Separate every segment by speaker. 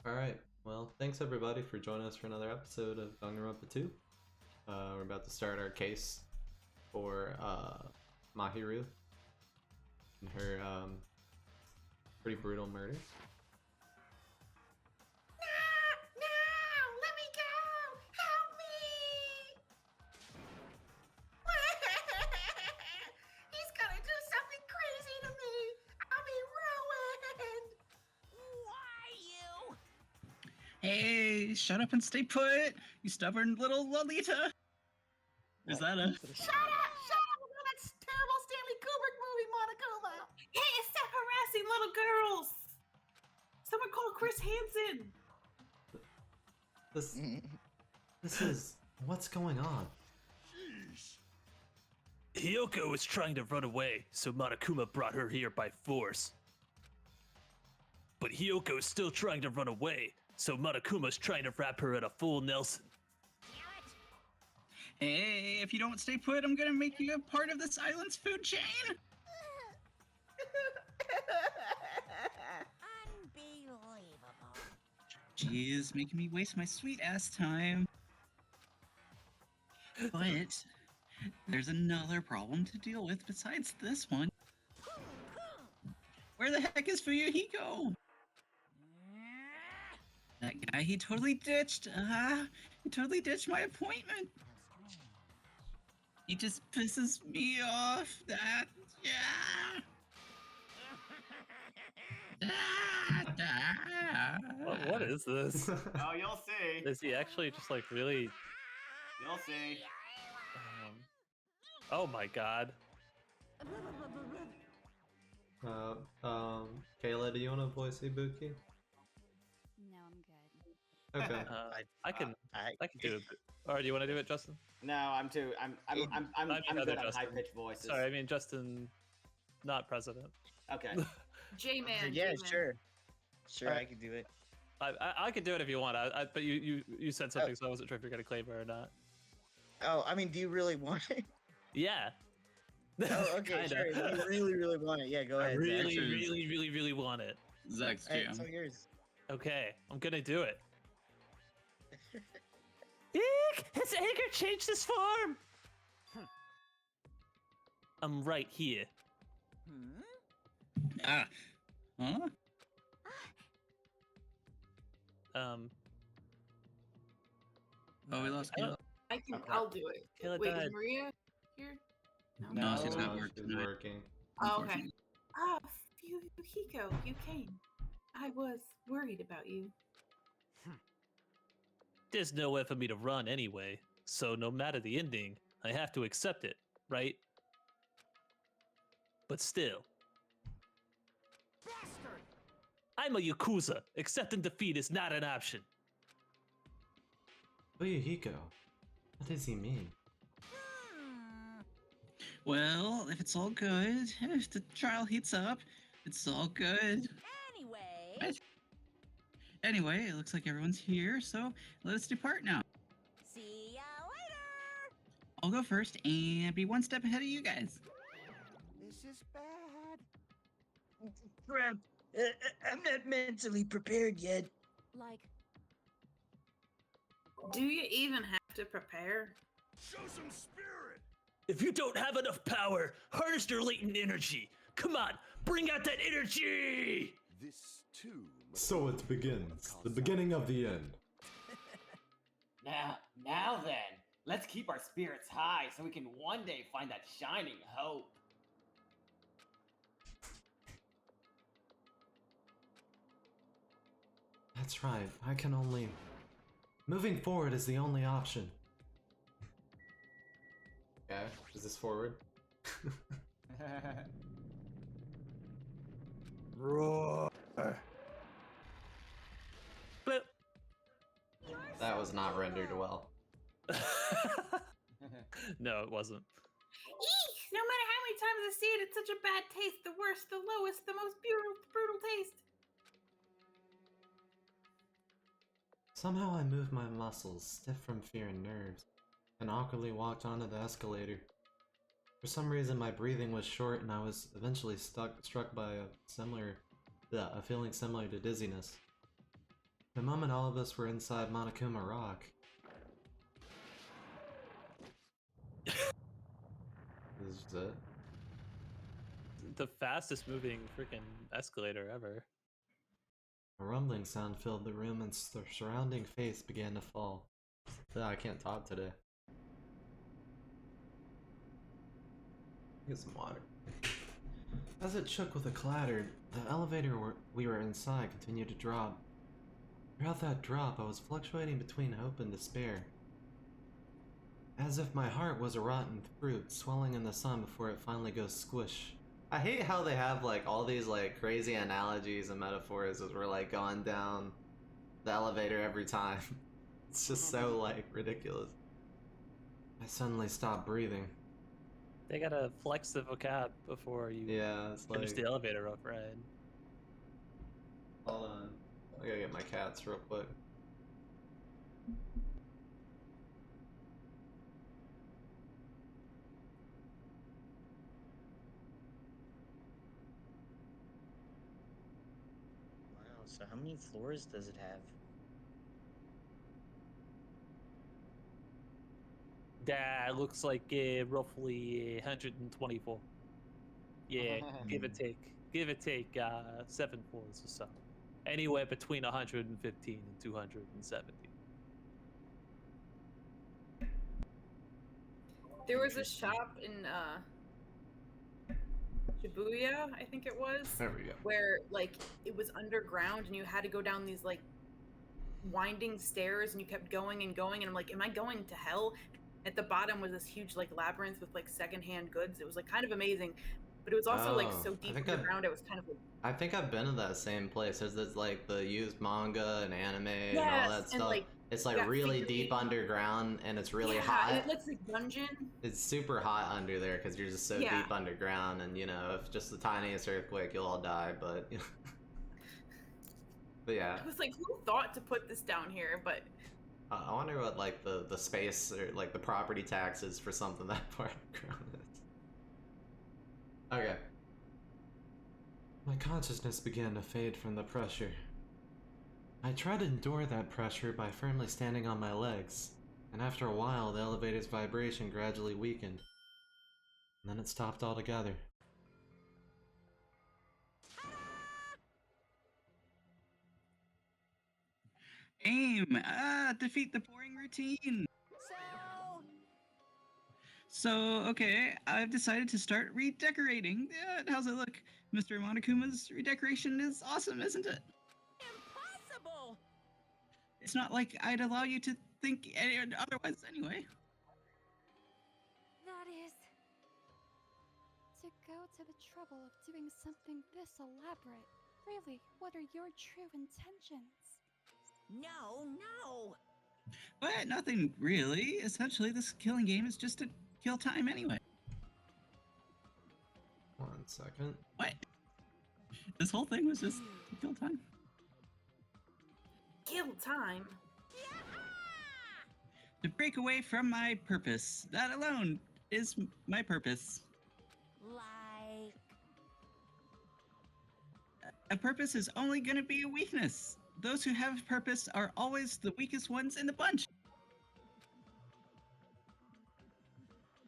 Speaker 1: Alright, well, thanks everybody for joining us for another episode of Danganronpa 2. We're about to start our case for Mahiru and her pretty brutal murder.
Speaker 2: No! Let me go! Help me! He's gonna do something crazy to me! I'll be ruined! Why you?
Speaker 3: Hey, shut up and stay put, you stubborn little Lolita! Is that a...
Speaker 2: Shut up! That's terrible Stanley Kubrick movie, Monokuma! Hey, stop harassing little girls! Someone call Chris Hansen!
Speaker 1: This is... what's going on?
Speaker 4: Hiyoko was trying to run away, so Monokuma brought her here by force. But Hiyoko is still trying to run away, so Monokuma's trying to wrap her in a full Nelson.
Speaker 3: Hey, if you don't stay put, I'm gonna make you a part of this island's food chain!
Speaker 2: Unbelievable.
Speaker 3: Jeez, making me waste my sweet ass time. But there's another problem to deal with besides this one. Where the heck is Fuyuhiko? That guy, he totally ditched my appointment. He just pisses me off.
Speaker 4: What is this?
Speaker 5: Oh, you'll see.
Speaker 4: Is he actually just like really?
Speaker 5: You'll see.
Speaker 4: Oh my god.
Speaker 1: Kayla, do you want to voice Ibuki?
Speaker 6: No, I'm good.
Speaker 1: Okay.
Speaker 4: I can do it. Or do you want to do it, Justin?
Speaker 5: No, I'm good
Speaker 4: other
Speaker 5: on
Speaker 4: Justin.
Speaker 5: high pitched voices.
Speaker 4: Sorry, I mean Justin, not president.
Speaker 5: Okay.
Speaker 2: J-Man.
Speaker 7: Yeah,
Speaker 2: J-Man.
Speaker 7: sure, I can do it.
Speaker 4: I can do it if you want. But you said something, so I wasn't sure if you're gonna claim it or not.
Speaker 7: Oh, I mean, do you really want it?
Speaker 4: Yeah.
Speaker 7: Oh, okay,
Speaker 4: Kinda.
Speaker 7: sure. If you really want it, yeah, go
Speaker 4: I
Speaker 7: ahead.
Speaker 4: really want it.
Speaker 3: Zach's
Speaker 7: Hey,
Speaker 3: jam.
Speaker 7: it's all yours.
Speaker 4: Okay, I'm gonna do it. Eek! Has Edgar changed his form? I'm right here.
Speaker 3: Huh? Oh, we lost Kayla.
Speaker 2: I'll do it.
Speaker 4: Kayla
Speaker 2: Wait,
Speaker 4: died.
Speaker 2: is Maria here?
Speaker 3: No, she's not
Speaker 1: No,
Speaker 3: working
Speaker 1: she's
Speaker 3: tonight.
Speaker 1: working.
Speaker 2: Oh, okay. Ah, Hiko, you came. I was worried about you.
Speaker 4: There's nowhere for me to run anyway, so no matter the ending, I have to accept it, right? But still.
Speaker 2: Bastard!
Speaker 4: I'm a Yakuza. Accepting defeat is not an option.
Speaker 1: Fuyuhiko, what does he mean?
Speaker 3: Well, if it's all good, if the trial heats up, it's all good.
Speaker 6: Anyway,
Speaker 3: Anyway, it looks like everyone's here, so let us depart now.
Speaker 6: see ya later!
Speaker 3: I'll go first and be one step ahead of you guys.
Speaker 2: This is bad.
Speaker 7: Crap. I'm not mentally prepared yet.
Speaker 6: Like,
Speaker 2: Do you even have to prepare?
Speaker 5: Show some spirit.
Speaker 4: If you don't have enough power, harness your latent energy. Come on, bring out that energy!
Speaker 8: This too.
Speaker 1: So it begins. The beginning of the end.
Speaker 5: Now then, let's keep our spirits high so we can one day find that shining hope.
Speaker 1: That's right, I can only... Moving forward is the only option. Okay, is this forward?
Speaker 4: Roar. Blip.
Speaker 1: That was not rendered well.
Speaker 4: No, it wasn't.
Speaker 2: Eek! No matter how many times I see it, it's such a bad taste. The worst, the lowest, the most brutal taste.
Speaker 1: Somehow I moved my muscles, stiff from fear and nerves, and awkwardly walked onto the escalator. For some reason my breathing was short and I was eventually struck by a feeling similar to dizziness. The moment all of us were inside Monokuma Rock. This is it.
Speaker 4: The fastest moving freaking escalator ever.
Speaker 1: A rumbling sound filled the room and the surrounding face began to fall. I can't talk today. Get some water. As it shook with a clatter, the elevator we were inside continued to drop. Throughout that drop, I was fluctuating between hope and despair. As if my heart was a rotten fruit swelling in the sun before it finally goes squish. I hate how they have like all these like crazy analogies and metaphors as we're like going down the elevator every time. It's just so like ridiculous. I suddenly stopped breathing.
Speaker 4: They gotta flex the vocab before you
Speaker 1: It's
Speaker 4: finish
Speaker 1: like,
Speaker 4: the elevator up, right?
Speaker 1: hold on. I gotta get my cats real quick.
Speaker 7: Wow, so how many floors does it have?
Speaker 4: That looks like roughly 124. Yeah, give or take. Give or take 7 floors or so. Anywhere between 115 and 270.
Speaker 2: There was a shop in Shibuya, I think it was,
Speaker 1: There we go.
Speaker 2: where like it was underground and you had to go down these like winding stairs and you kept going and going and I'm like, am I going to hell? At the bottom was this huge like labyrinth with like secondhand goods. It was like kind of amazing, but it was also like so deep underground. It was kind of like,
Speaker 1: I think I've been to that same place. There's like the used manga and anime and all
Speaker 2: yes,
Speaker 1: that
Speaker 2: and
Speaker 1: stuff.
Speaker 2: like
Speaker 1: It's like
Speaker 2: got
Speaker 1: really
Speaker 2: figurines.
Speaker 1: deep underground and it's really
Speaker 2: yeah,
Speaker 1: hot.
Speaker 2: and it looks like dungeon.
Speaker 1: It's super hot under there because you're just so
Speaker 2: Yeah.
Speaker 1: deep underground, and you know, if just the tiniest earthquake, you'll all die. But, but yeah,
Speaker 2: I was like, who thought to put this down here? But
Speaker 1: I wonder what like the space or like the property taxes for something that far underground is. Okay. My consciousness began to fade from the pressure. I tried to endure that pressure by firmly standing on my legs, and after a while, the elevator's vibration gradually weakened. And then it stopped altogether.
Speaker 3: Aim! Defeat the boring routine! So, okay, I've decided to start redecorating. How's it look? Mr. Monokuma's redecoration is awesome, isn't it?
Speaker 6: Impossible!
Speaker 3: It's not like I'd allow you to think otherwise anyway.
Speaker 6: That is... to go to the trouble of doing something this elaborate. Really, what are your true intentions? No!
Speaker 3: But nothing really. Essentially, this killing game is just to kill time anyway.
Speaker 1: 1 second.
Speaker 3: What? This whole thing was just to kill time.
Speaker 2: kill time.
Speaker 3: To break away from my purpose. That alone is my purpose.
Speaker 6: Like...
Speaker 3: A purpose is only going to be a weakness. Those who have purpose are always the weakest ones in the bunch.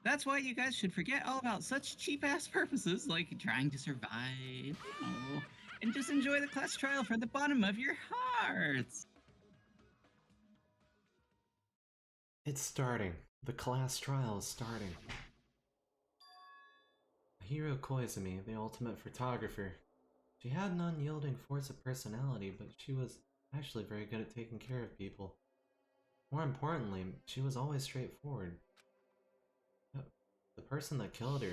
Speaker 3: That's why you guys should forget all about such cheap-ass purposes like trying to survive, you know, and just enjoy the class trial from the bottom of your hearts.
Speaker 1: It's starting. The class trial is starting. Hiro Koizumi, the ultimate photographer. She had an unyielding force of personality, but she was actually very good at taking care of people. More importantly, she was always straightforward. The person that killed her...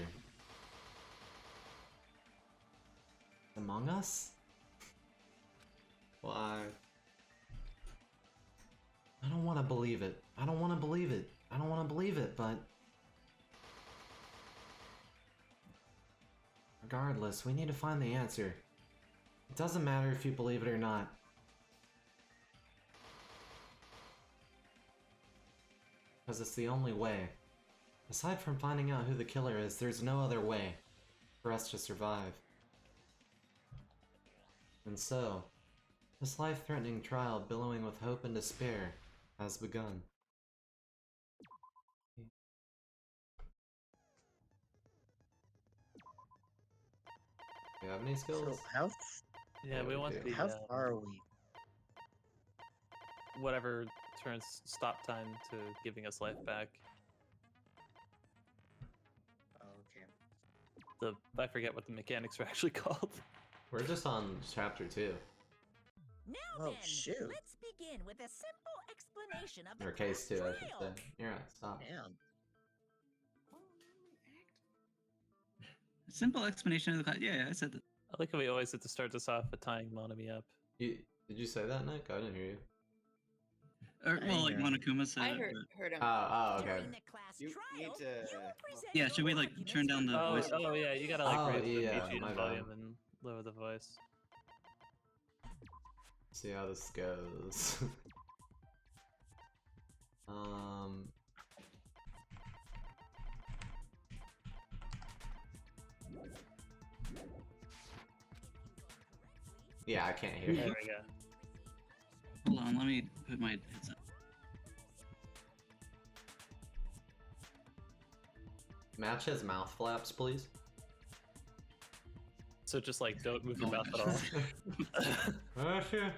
Speaker 1: Among Us? Why? I don't want to believe it. I don't want to believe it. I don't want to believe it, but... Regardless, we need to find the answer. It doesn't matter if you believe it or not. Because it's the only way. Aside from finding out who the killer is, there's no other way for us to survive. And so, This life-threatening trial, billowing with hope and despair, has begun. You have any skills?
Speaker 7: So how
Speaker 4: Yeah, we want
Speaker 1: do.
Speaker 4: the
Speaker 7: how far are we?
Speaker 4: whatever turns stop time to giving us life back.
Speaker 7: Oh, okay.
Speaker 4: I forget what the mechanics are actually called.
Speaker 1: We're just on chapter 2.
Speaker 8: Now
Speaker 7: Oh,
Speaker 8: then,
Speaker 7: shoot.
Speaker 8: let's begin with a simple explanation of the
Speaker 1: Or case 2, I should
Speaker 8: trial.
Speaker 1: say. You're right, stop.
Speaker 7: Damn.
Speaker 3: Simple explanation of the class. Yeah, I said that.
Speaker 4: I like how we always have to start this off with tying Monami up.
Speaker 1: Did you say that, Nick? I didn't hear you.
Speaker 3: Or, well, like Monokuma said
Speaker 2: I
Speaker 3: it,
Speaker 2: heard him.
Speaker 1: Oh, okay.
Speaker 8: During the class
Speaker 5: You
Speaker 8: trial,
Speaker 5: need to-
Speaker 8: you will present
Speaker 3: Yeah, should we,
Speaker 8: your
Speaker 3: like,
Speaker 8: arguments
Speaker 3: turn down
Speaker 8: for
Speaker 3: the voice?
Speaker 4: Oh yeah, you gotta like
Speaker 1: Oh,
Speaker 4: raise the
Speaker 1: yeah,
Speaker 4: BG
Speaker 1: my
Speaker 4: and
Speaker 1: bad.
Speaker 4: volume and lower the voice.
Speaker 1: See how this goes. Yeah, I can't hear
Speaker 4: There
Speaker 1: you.
Speaker 4: we go.
Speaker 3: Hold on, let me put my headset.
Speaker 1: Match his mouth flaps, please.
Speaker 4: So just like don't move your mouth at all.
Speaker 1: Oh, sure.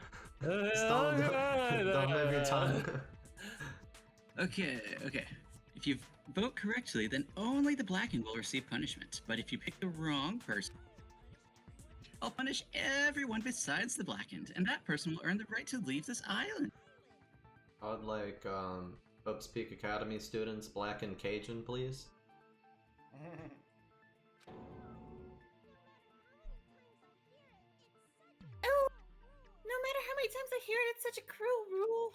Speaker 1: Just don't move your tongue.
Speaker 3: Okay. If you vote correctly, then only the blackened will receive punishment. But if you pick the wrong person, I'll punish everyone besides the blackened, and that person will earn the right to leave this island.
Speaker 1: I would like, Hopes Peak Academy students, Black and Cajun, please.
Speaker 2: Oh, no matter how many times I hear it, it's such a cruel rule.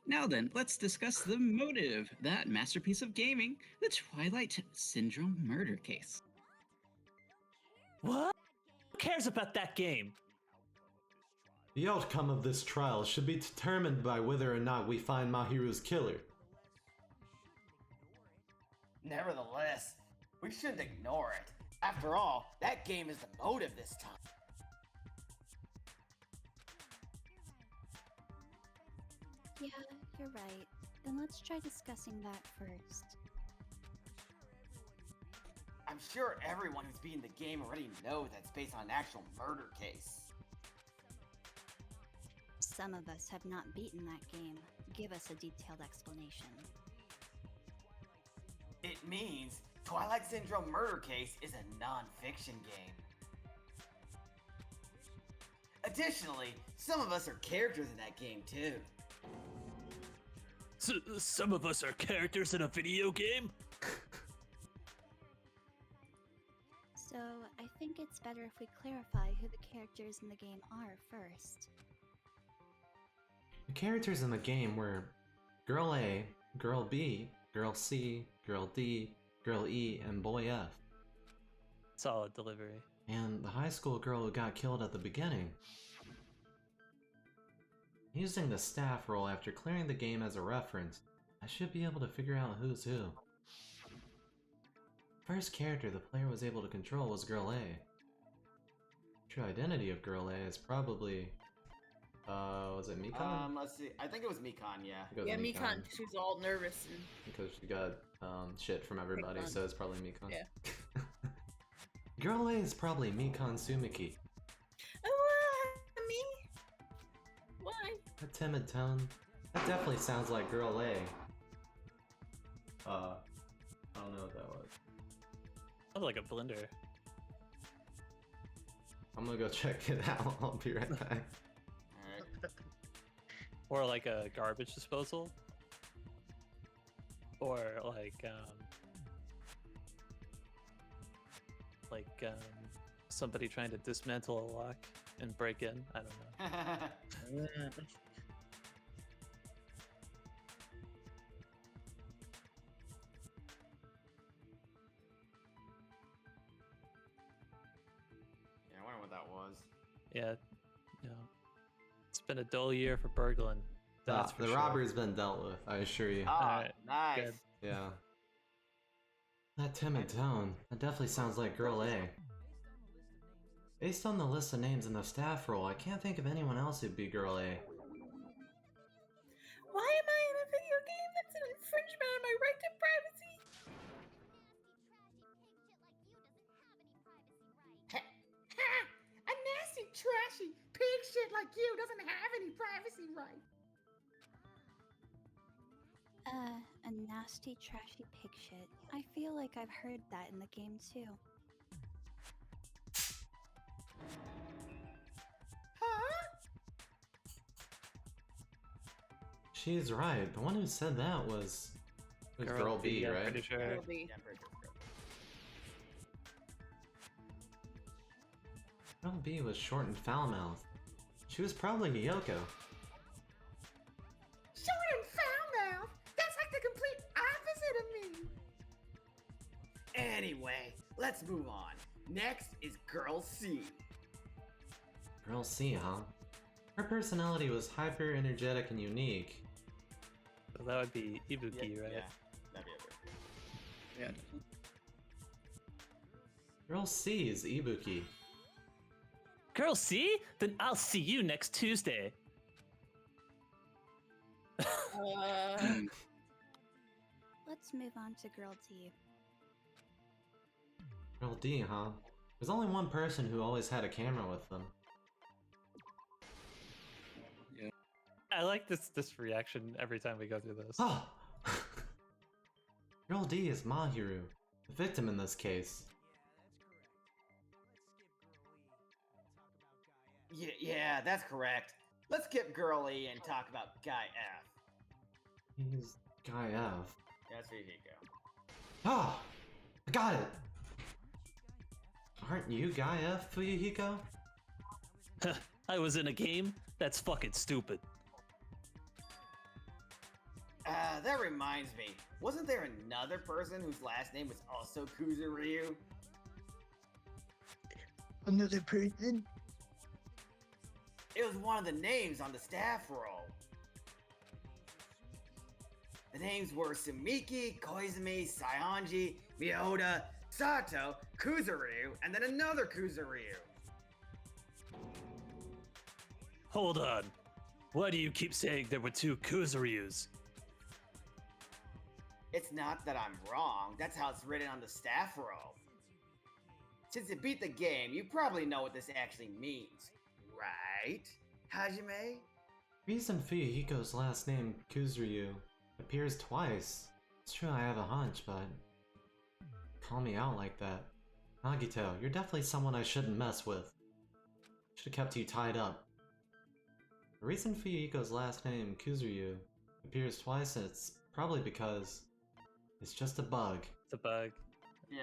Speaker 3: Now then, let's discuss the motive, that masterpiece of gaming, the Twilight Syndrome murder case.
Speaker 4: What? Who cares about that game?
Speaker 1: The outcome of this trial should be determined by whether or not we find Mahiru's killer.
Speaker 5: Nevertheless, we shouldn't ignore it. After all, that game is the motive this time.
Speaker 6: Yeah, you're right. Then let's try discussing that first.
Speaker 5: I'm sure everyone who's beaten the game already knows that it's based on an actual murder case.
Speaker 6: Some of us have not beaten that game. Give us a detailed explanation.
Speaker 5: It means Twilight Syndrome Murder Case is a non-fiction game. Additionally, some of us are characters in that game too.
Speaker 4: Some of us are characters in a video game?
Speaker 6: So, I think it's better if we clarify who the characters in the game are first.
Speaker 1: The characters in the game were Girl A, Girl B, Girl C, Girl D, Girl E, and Boy F.
Speaker 4: Solid delivery.
Speaker 1: And the high school girl who got killed at the beginning. Using the staff role after clearing the game as a reference, I should be able to figure out who's who. First character the player was able to control was Girl A. True identity of Girl A is probably... was it Mikon?
Speaker 5: Let's see. I think it was Mikon, yeah.
Speaker 1: I think it was
Speaker 2: Yeah, Mikon, she was all nervous and
Speaker 1: Because she got shit from everybody,
Speaker 2: Mikon.
Speaker 1: so it's probably Mikon.
Speaker 2: Yeah.
Speaker 1: Girl A is probably Mikon Sumiki.
Speaker 2: me? Why?
Speaker 1: A timid tone. That definitely sounds like Girl A. I don't know what that was.
Speaker 4: Sounds like a blender.
Speaker 1: I'm gonna go check it out. I'll be right back.
Speaker 5: Alright.
Speaker 4: Or like a garbage disposal. Or somebody trying to dismantle a lock and break in. I don't know.
Speaker 5: Yeah, I wonder what that was.
Speaker 4: Yeah, it's been a dull year for burgling. That's for
Speaker 1: the
Speaker 4: sure.
Speaker 1: robbery's been dealt with, I assure you.
Speaker 5: Ah,
Speaker 4: Alright,
Speaker 5: nice.
Speaker 4: good.
Speaker 1: Yeah. That timid tone. That definitely sounds like Girl A. Based on the list of names in the staff roll, I can't think of anyone else who'd be Girl A.
Speaker 2: Why am I in a video game that's an infringement on my right to privacy?
Speaker 5: A nasty, trashy pig shit like you doesn't have any privacy rights.
Speaker 6: A nasty, trashy pig shit. I feel like I've heard that in the game too.
Speaker 5: Huh?
Speaker 1: She's right. The one who said that was Girl B,
Speaker 4: I'm
Speaker 1: right?
Speaker 4: pretty sure.
Speaker 2: It'll be.
Speaker 5: Yeah, I'm pretty sure it's Girl.
Speaker 1: Girl B was short and foul-mouthed. She was probably Yoko.
Speaker 5: Short and foul mouth? That's like the complete opposite of me. Anyway, let's move on. Next is Girl C.
Speaker 1: Girl C, huh? Her personality was hyper energetic and unique.
Speaker 4: So that would be Ibuki, right?
Speaker 5: Yeah, that'd be it.
Speaker 3: Yeah, definitely.
Speaker 1: Girl C is Ibuki.
Speaker 4: Girl, see? Then I'll see you next Tuesday.
Speaker 6: Let's move on to Girl D.
Speaker 1: Girl D, huh? There's only one person who always had a camera with them.
Speaker 4: I like this reaction every time we go through this.
Speaker 1: Oh! Girl D is Mahiru, the victim in this case.
Speaker 5: Yeah, that's correct. Let's skip Girl E and talk about Guy F.
Speaker 1: He's Guy F.
Speaker 5: That's where you go.
Speaker 1: Ah! I got it! Aren't you Guy F, Fuyuhiko?
Speaker 4: I was in a game? That's fucking stupid.
Speaker 5: That reminds me. Wasn't there another person whose last name was also Kuzuryu?
Speaker 7: Another person?
Speaker 5: It was one of the names on the staff roll. The names were Sumiki, Koizumi, Saionji, Miyoda, Sato, Kuzuryu, and then another Kuzuryu.
Speaker 4: Hold on. Why do you keep saying there were two Kuzuryus?
Speaker 5: It's not that I'm wrong, that's how it's written on the staff roll. Since you beat the game, you probably know what this actually means, right, Hajime?
Speaker 1: Reason Fuyuhiko's last name, Kuzuryu, appears twice. It's true I have a hunch, but... Call me out like that. Nagito, you're definitely someone I shouldn't mess with. Should've kept you tied up. The reason Fuyuhiko's last name, Kuzuryu, appears twice, it's probably because... it's just a bug.
Speaker 4: It's a bug.
Speaker 5: Yeah,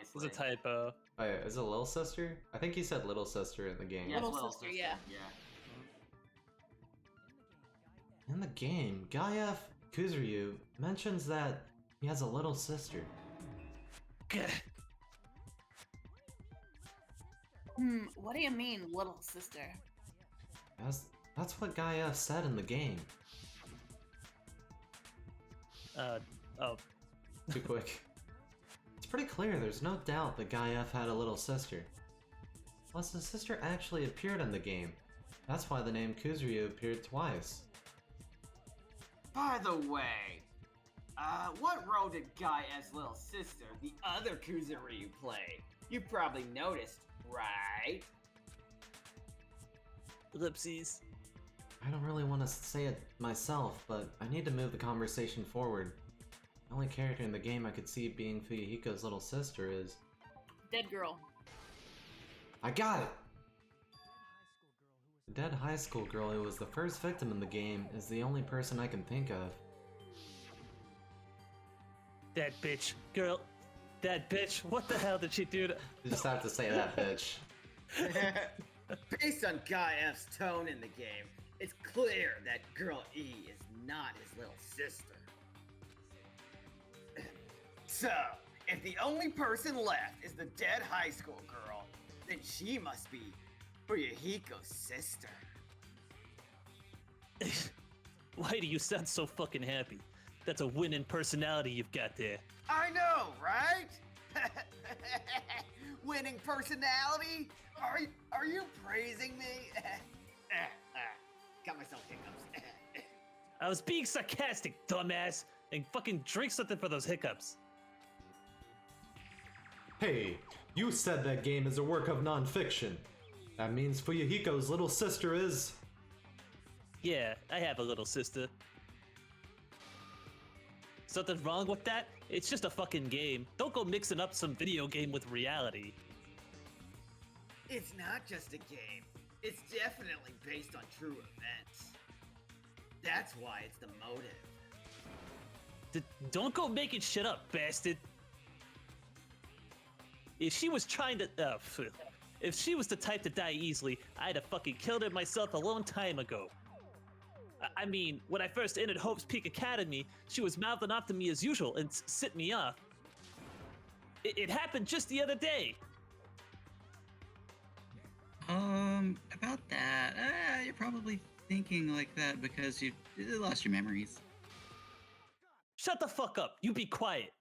Speaker 4: It's
Speaker 5: obviously.
Speaker 4: a typo.
Speaker 1: Oh yeah, is it little sister? I think he said little sister in the game.
Speaker 5: Yeah, it's
Speaker 2: Little sister, yeah.
Speaker 1: In the game, Guy F. Kuzuryu mentions that he has a little sister.
Speaker 4: Gah.
Speaker 2: What do you mean, little sister?
Speaker 1: That's what Guy F said in the game.
Speaker 4: Oh.
Speaker 1: Too quick. It's pretty clear there's no doubt that Guy F had a little sister. Plus, his sister actually appeared in the game. That's why the name Kuzuryu appeared twice.
Speaker 5: By the way, what role did Guy F's little sister, the other Kuzuryu, play? You probably noticed, right?
Speaker 4: Ellipses.
Speaker 1: I don't really want to say it myself, but I need to move the conversation forward. The only character in the game I could see being Fuyuhiko's little sister is...
Speaker 2: Dead girl.
Speaker 1: I got it! The dead high school girl who was the first victim in the game is the only person I can think of.
Speaker 4: That bitch. Girl. That bitch. What the hell did she do to...
Speaker 1: You just have to say that, bitch.
Speaker 5: Based on Guy F's tone in the game, it's clear that Girl E is not his little sister. So, if the only person left is the dead high school girl, then she must be Fuyuhiko's sister.
Speaker 4: Why do you sound so fucking happy? That's a winning personality you've got there.
Speaker 5: I know, right? winning personality? Are you praising me? Got myself hiccups.
Speaker 4: I was being sarcastic, dumbass, and fucking drink something for those hiccups.
Speaker 1: Hey, you said that game is a work of non-fiction. That means Fuyuhiko's little sister is...
Speaker 4: Yeah, I have a little sister. Something wrong with that? It's just a fucking game. Don't go mixing up some video game with reality.
Speaker 5: It's not just a game. It's definitely based on true events. That's why it's the motive.
Speaker 4: Don't go making shit up, bastard. If she was trying to... if she was the type to die easily, I'd have fucking killed her myself a long time ago. I mean, when I first entered Hope's Peak Academy, she was mouthing off to me as usual and sit me off. It happened just the other day.
Speaker 3: About that, you're probably thinking like that because you lost your memories.
Speaker 4: Shut the fuck up. You be quiet.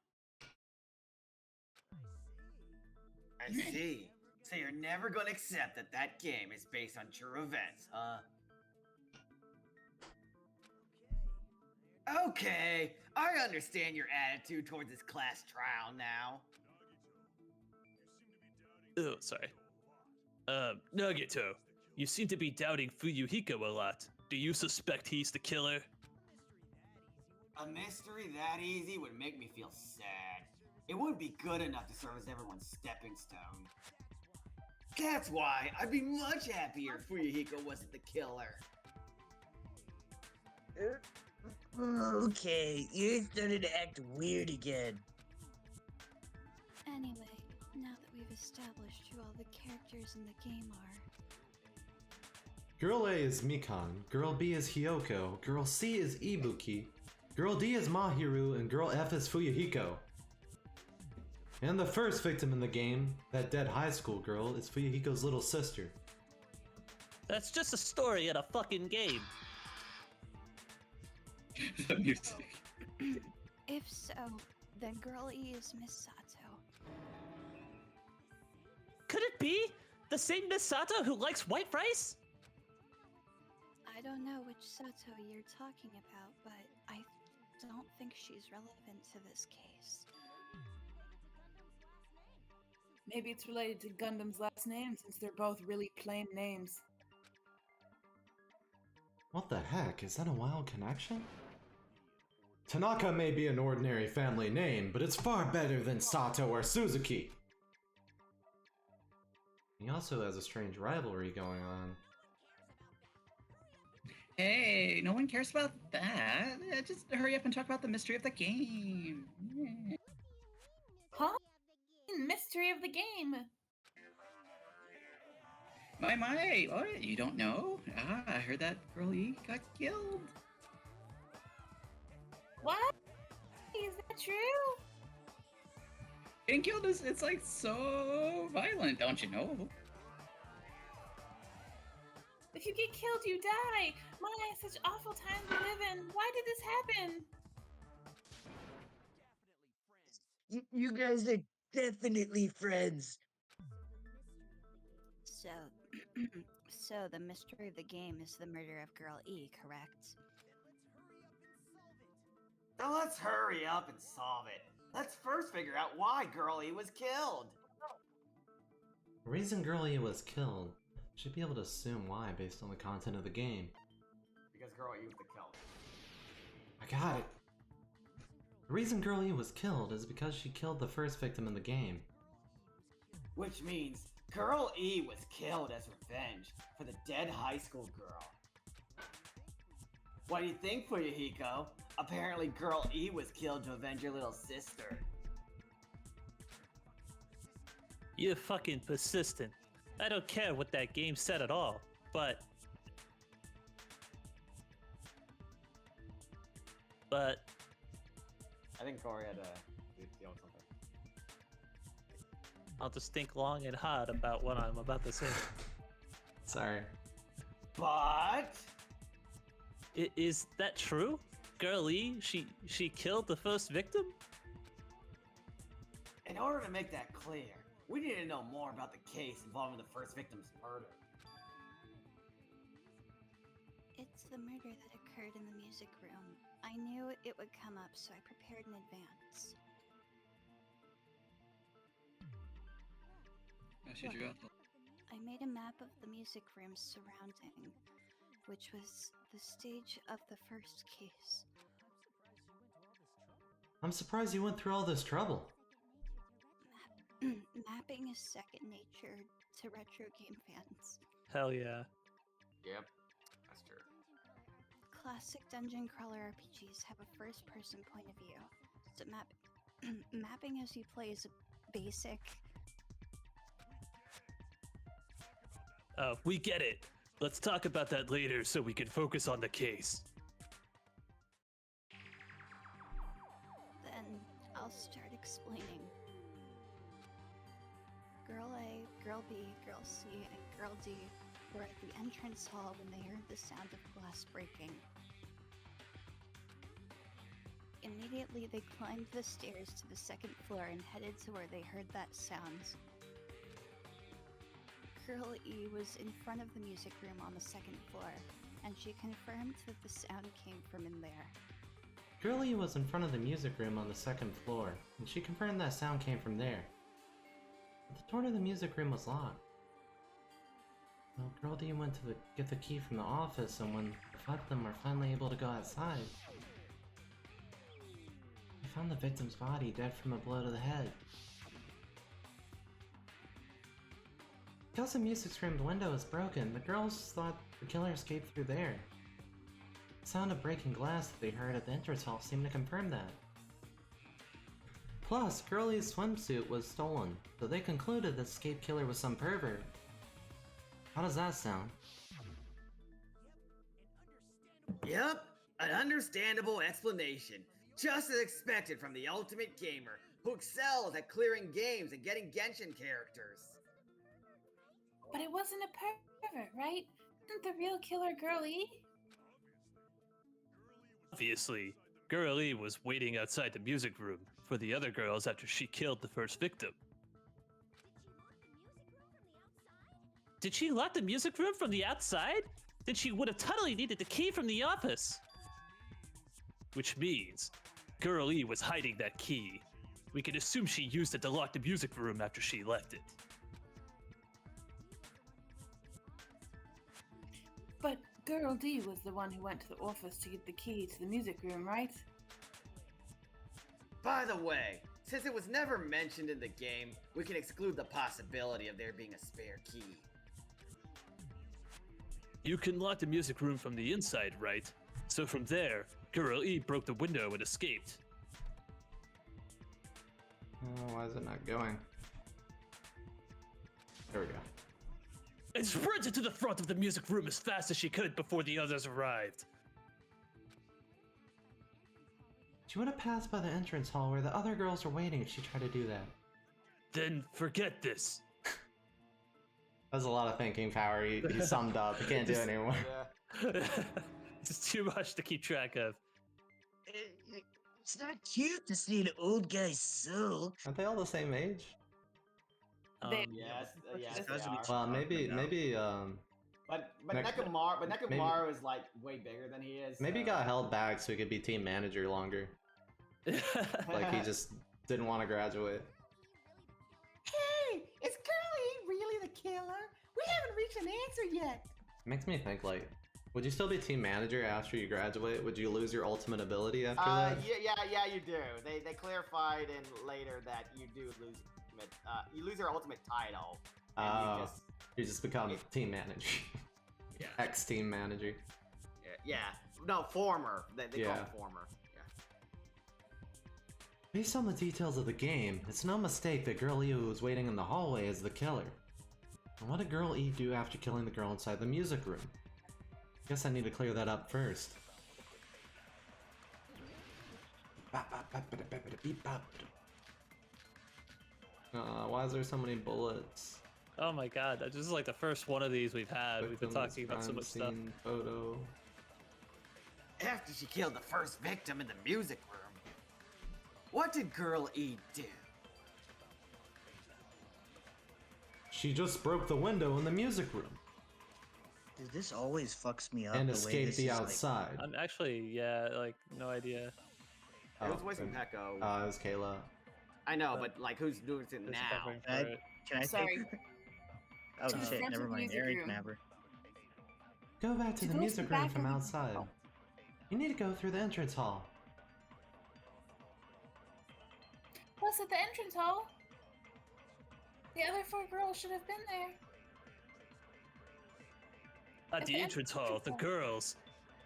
Speaker 5: I see. So you're never gonna accept that that game is based on true events, huh? Okay, I understand your attitude towards this class trial now.
Speaker 4: Oh, sorry. Nagito, you seem to be doubting Fuyuhiko a lot. Do you suspect he's the killer?
Speaker 5: A mystery that easy would make me feel sad. It wouldn't be good enough to serve as everyone's stepping stone. That's why I'd be much happier if Fuyuhiko wasn't the killer.
Speaker 7: Okay, you're starting to act weird again.
Speaker 6: Anyway, now that we've established who all the characters in the game are,
Speaker 1: Girl A is Mikan, Girl B is Hyoko, Girl C is Ibuki, Girl D is Mahiru, and Girl F is Fuyuhiko. And the first victim in the game, that dead high school girl, is Fuyuhiko's little sister.
Speaker 4: That's just a story in a fucking game.
Speaker 3: The music.
Speaker 6: if so, then Girl E is Miss Sato.
Speaker 4: Could it be the same Miss Sato who likes white rice?
Speaker 6: I don't know which Sato you're talking about, but I don't think she's relevant to this case.
Speaker 2: Maybe it's related to Gundam's last name, since they're both really plain names.
Speaker 1: What the heck, is that a wild connection? Tanaka may be an ordinary family name, but it's far better than Sato or Suzuki. He also has a strange rivalry going on.
Speaker 3: Hey, no one cares about that. Just hurry up and talk about the mystery of the game. Yeah.
Speaker 2: Huh? Mystery of the game.
Speaker 3: My, what? You don't know? I heard that Girl E got killed.
Speaker 2: What? Is that true?
Speaker 3: Getting killed it's like so violent, don't you know?
Speaker 2: If you get killed, you die. My, such awful times we live in. Why did this happen?
Speaker 7: You guys are definitely friends.
Speaker 9: So, so the mystery of the game is the murder of Girl E, correct?
Speaker 5: Now let's hurry up and solve it. Let's first figure out why Girl E was killed.
Speaker 1: The reason Girl E was killed, should be able to assume why based on the content of the game.
Speaker 5: Because Girl E was the killer.
Speaker 1: I got it. The reason Girl E was killed is because she killed the first victim in the game.
Speaker 5: Which means Girl E was killed as revenge for the dead high school girl. What do you think, Fuyuhiko? Apparently Girl E was killed to avenge your little sister.
Speaker 4: You're fucking persistent. I don't care what that game said at all, but
Speaker 5: I think Corey had to deal with something.
Speaker 4: I'll just think long and hard about what I'm about to say.
Speaker 1: Sorry.
Speaker 5: But
Speaker 4: Is that true? Girl E, she killed the first victim?
Speaker 5: in order to make that clear, We need to know more about the case involving the first victim's murder.
Speaker 9: It's the murder that occurred in the music room. I knew it would come up, so I prepared in advance. I made a map of the music rooms surrounding, which was the stage of the first case.
Speaker 1: I'm surprised you went through all this trouble.
Speaker 9: Mapping is second nature to retro game fans.
Speaker 4: Hell yeah.
Speaker 10: Yep, that's true.
Speaker 9: Classic dungeon crawler RPGs have a first-person point of view, so mapping as you play is a basic.
Speaker 4: We get it. Let's talk about that later so we can focus on the case.
Speaker 9: Then I'll start explaining. Girl A, Girl B, Girl C, and Girl D were at the entrance hall when they heard the sound of glass breaking. Immediately, they climbed the stairs to the second floor and headed to where they heard that sound. Girl E was in front of the music room on the second floor, and she confirmed that the sound came from in there.
Speaker 1: Girl E was in front of the music room on the second floor, and she confirmed that sound came from there. But the door to the music room was locked. Well, Girl D went to get the key from the office, and when the five of them were finally able to go outside, they found the victim's body dead from a blow to the head. Because the music room's window is broken, the girls thought the killer escaped through there. The sound of breaking glass that they heard at the entrance hall seemed to confirm that. Plus, Girlie's swimsuit was stolen, so they concluded the escaped killer was some pervert. How does that sound?
Speaker 5: Yep, an understandable explanation. Just as expected from the ultimate gamer, who excels at clearing games and getting Genshin characters.
Speaker 2: But it wasn't a pervert, right? Isn't the real killer Girl E?
Speaker 4: Obviously, Girl E was waiting outside the music room for the other girls after she killed the first victim. Did she lock the music room from the outside? Then she would have totally needed the key from the office. Which means Girl E was hiding that key. We can assume she used it to lock the music room after she left it.
Speaker 2: But Girl D was the one who went to the office to get the key to the music room, right?
Speaker 5: By the way, since it was never mentioned in the game, we can exclude the possibility of there being a spare key.
Speaker 4: You can lock the music room from the inside, right? So from there, Girl E broke the window and escaped.
Speaker 1: Oh, why is it not going? There we go.
Speaker 4: And sprinted to the front of the music room as fast as she could before the others arrived.
Speaker 1: She would have passed by the entrance hall where the other girls were waiting if she tried to do that.
Speaker 4: Then forget this.
Speaker 1: That was a lot of thinking power. He summed up. He can't do it anymore.
Speaker 10: Yeah.
Speaker 4: It's too much to keep track of.
Speaker 7: It's not cute to see an old guy sulk.
Speaker 1: Aren't they all the same age?
Speaker 5: Yes, yes,
Speaker 7: That's
Speaker 5: they
Speaker 7: what
Speaker 5: are.
Speaker 1: Well, maybe
Speaker 5: But
Speaker 1: Next-
Speaker 5: Nekomaru is like way bigger than he is.
Speaker 1: maybe he got held back so he could be team manager longer. Like he just didn't want to graduate.
Speaker 5: Hey, is Curly really the killer? We haven't reached an answer yet.
Speaker 1: Makes me think, like, would you still be team manager after you graduate? Would you lose your ultimate ability after that?
Speaker 10: Yeah, you do. They clarified in later that you do lose you lose your ultimate title. And
Speaker 1: You just become team manager.
Speaker 10: Yeah.
Speaker 1: Ex-team manager.
Speaker 10: Yeah. No, former. They call
Speaker 1: Yeah.
Speaker 10: him former. Yeah.
Speaker 1: Based on the details of the game, it's no mistake that Girl E who was waiting in the hallway is the killer. And what did Girl E do after killing the girl inside the music room? Guess I need to clear that up first. Why is there so many bullets?
Speaker 4: Oh my god, this is like the first one of these we've had. We've been
Speaker 1: Victims,
Speaker 4: talking about so
Speaker 1: crime
Speaker 4: much stuff.
Speaker 1: scene, Photo.
Speaker 5: After she killed the first victim in the music room, what did Girl E do?
Speaker 1: She just broke the window in the music room
Speaker 7: Dude, this always fucks me up.
Speaker 1: and
Speaker 7: the way
Speaker 1: escaped
Speaker 7: this
Speaker 1: the
Speaker 7: is, like-
Speaker 1: outside.
Speaker 4: I'm actually, yeah, like, no idea.
Speaker 10: It was voicing
Speaker 1: and-
Speaker 10: Pecco.
Speaker 1: It was Kayla.
Speaker 10: I know, but like, who's doing it
Speaker 4: Who's
Speaker 10: now?
Speaker 4: covering for
Speaker 7: I-
Speaker 4: it?
Speaker 7: Can I
Speaker 2: Sorry.
Speaker 7: take her? Oh
Speaker 2: To the
Speaker 7: shit,
Speaker 2: front
Speaker 7: never
Speaker 2: of the
Speaker 7: mind.
Speaker 2: music
Speaker 7: Aaron
Speaker 2: room.
Speaker 7: can have her.
Speaker 1: Go back to
Speaker 2: To
Speaker 1: the
Speaker 2: go to
Speaker 1: music
Speaker 2: the
Speaker 1: room
Speaker 2: back
Speaker 1: from
Speaker 2: of the-
Speaker 1: outside.
Speaker 2: oh.
Speaker 1: You need to go through the entrance hall.
Speaker 11: Plus, at the entrance hall, the other 4 girls should have been there.
Speaker 4: At the entrance hall, the girls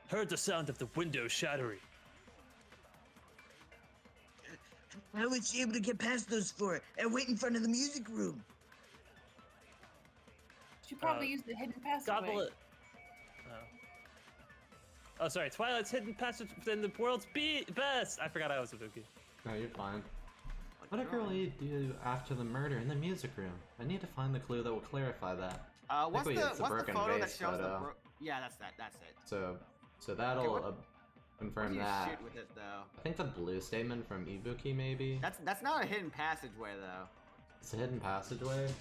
Speaker 4: heard the sound of the window shattering.
Speaker 7: How was she able to get past those 4 and wait in front of the music room?
Speaker 11: She probably
Speaker 4: Uh,
Speaker 11: used the hidden passageway.
Speaker 4: Goblet. Oh, sorry. Twilight's hidden passage within the world's best. I forgot I was a Buki.
Speaker 1: No, you're fine. What did Girl E do after the murder in the music room? I need to find the clue that will clarify that.
Speaker 10: What's
Speaker 1: Technically,
Speaker 10: the
Speaker 1: it's a
Speaker 10: what's the
Speaker 1: broken
Speaker 10: photo that
Speaker 1: vase,
Speaker 10: shows
Speaker 1: but,
Speaker 10: the? Yeah, that's that. That's it.
Speaker 1: So that'll
Speaker 10: what- What
Speaker 1: confirm
Speaker 10: do you
Speaker 1: that.
Speaker 10: shoot with it though?
Speaker 1: I think the blue statement from Ibuki maybe.
Speaker 10: That's not a hidden passageway though.
Speaker 1: It's a hidden passageway.
Speaker 10: It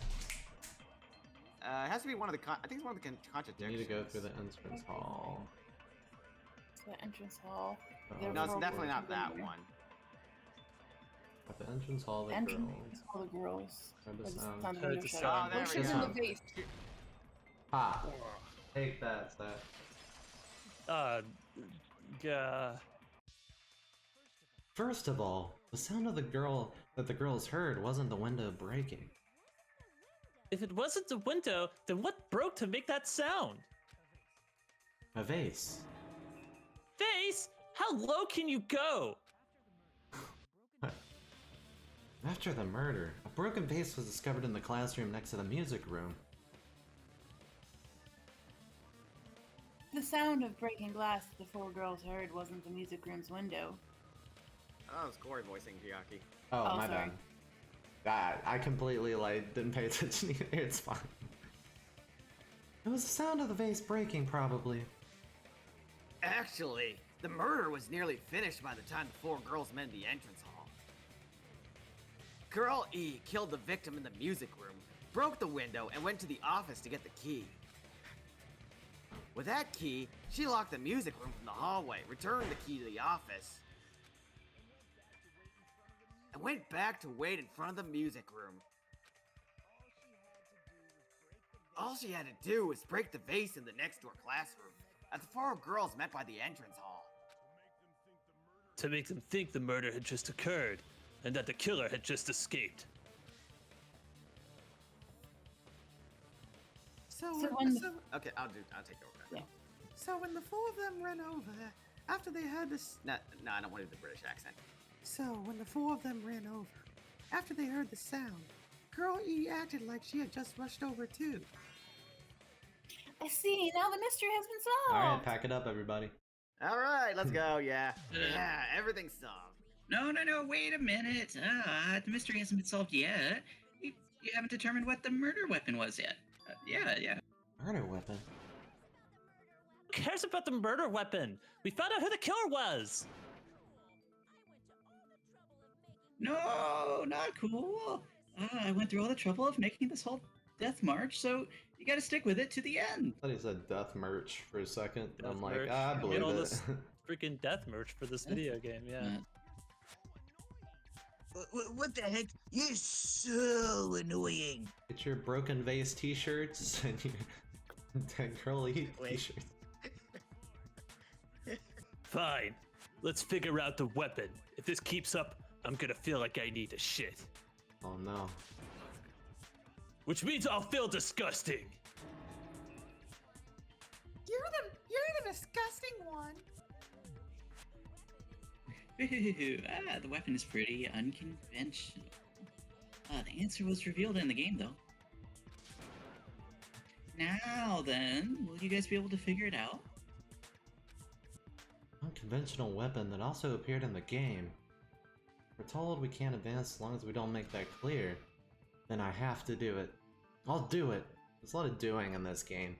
Speaker 10: has to be one of the. I think it's one of the
Speaker 1: You
Speaker 10: contradictions.
Speaker 1: need to go through the entrance hall.
Speaker 11: The entrance hall.
Speaker 1: Uh-oh.
Speaker 10: No, it's
Speaker 11: Girl
Speaker 10: definitely not
Speaker 11: girls
Speaker 10: that
Speaker 11: in there.
Speaker 10: one.
Speaker 1: At the entrance hall, the
Speaker 11: Entrance
Speaker 1: girls.
Speaker 11: hall, the girls.
Speaker 1: Heard the
Speaker 11: Or the
Speaker 1: sound.
Speaker 11: sound of
Speaker 4: Heard
Speaker 11: window
Speaker 4: the
Speaker 11: shattering.
Speaker 4: sound.
Speaker 10: Oh, there
Speaker 11: Oh,
Speaker 10: we
Speaker 11: she's
Speaker 1: go.
Speaker 11: in the vase.
Speaker 1: Ha! Take that, Seth. First of all, the sound of the girls heard wasn't the window breaking.
Speaker 4: If it wasn't the window, then what broke to make that sound?
Speaker 1: A vase.
Speaker 4: Face? How low can you go?
Speaker 1: After the murder, a broken vase was discovered in the classroom next to the music room.
Speaker 11: The sound of breaking glass the 4 girls heard wasn't the music room's window.
Speaker 10: Oh, it's Corey voicing Gyaki.
Speaker 1: Oh,
Speaker 11: Oh,
Speaker 1: my
Speaker 11: sorry.
Speaker 1: bad. That I completely didn't pay attention either. It's fine. It was the sound of the vase breaking, probably.
Speaker 10: Actually, the murder was nearly finished by the time the 4 girls met in the entrance hall. Girl E killed the victim in the music room, broke the window, and went to the office to get the key. With that key, she locked the music room from the hallway, returned the key to the office, and went back to wait in front of the music room. All she had to do was break the vase in the next door classroom, as the 4 girls met by the entrance hall.
Speaker 4: To make them think the murder had just occurred, and that the killer had just escaped.
Speaker 10: Okay, I'll take over.
Speaker 11: Yeah.
Speaker 10: So when the 4 of them ran over, after they heard this, no, I don't want to do the British accent. So when the 4 of them ran over, after they heard the sound, Girl E acted like she had just rushed over too.
Speaker 11: I see. Now the mystery has been solved.
Speaker 1: Alright, pack it up, everybody.
Speaker 10: All right, let's go. Yeah, everything's solved.
Speaker 3: No, wait a minute. The mystery hasn't been solved yet. You haven't determined what the murder weapon was yet. Yeah.
Speaker 1: Murder weapon?
Speaker 4: Who cares about the murder weapon? We found out who the killer was!
Speaker 3: No, not cool. I went through all the trouble of making this whole death march, so you gotta stick with it to the end.
Speaker 1: I thought he said death merch for a second.
Speaker 4: Death
Speaker 1: I'm like,
Speaker 4: merch.
Speaker 1: I
Speaker 4: Get
Speaker 1: believe
Speaker 4: all
Speaker 1: it.
Speaker 4: this freaking death merch for this video game, yeah.
Speaker 7: What the heck? You're so annoying.
Speaker 1: Get your broken vase t-shirts and your Dead Girl E
Speaker 7: Wait.
Speaker 1: t-shirts.
Speaker 4: Fine. Let's figure out the weapon. If this keeps up, I'm gonna feel like I need a shit.
Speaker 1: Oh no.
Speaker 4: Which means I'll feel disgusting.
Speaker 10: You're the disgusting one.
Speaker 3: The weapon is pretty unconventional. The answer was revealed in the game, though. Now then, will you guys be able to figure it out?
Speaker 1: Unconventional weapon that also appeared in the game. We're told we can't advance as long as we don't make that clear. Then I have to do it. I'll do it. There's a lot of doing in this game.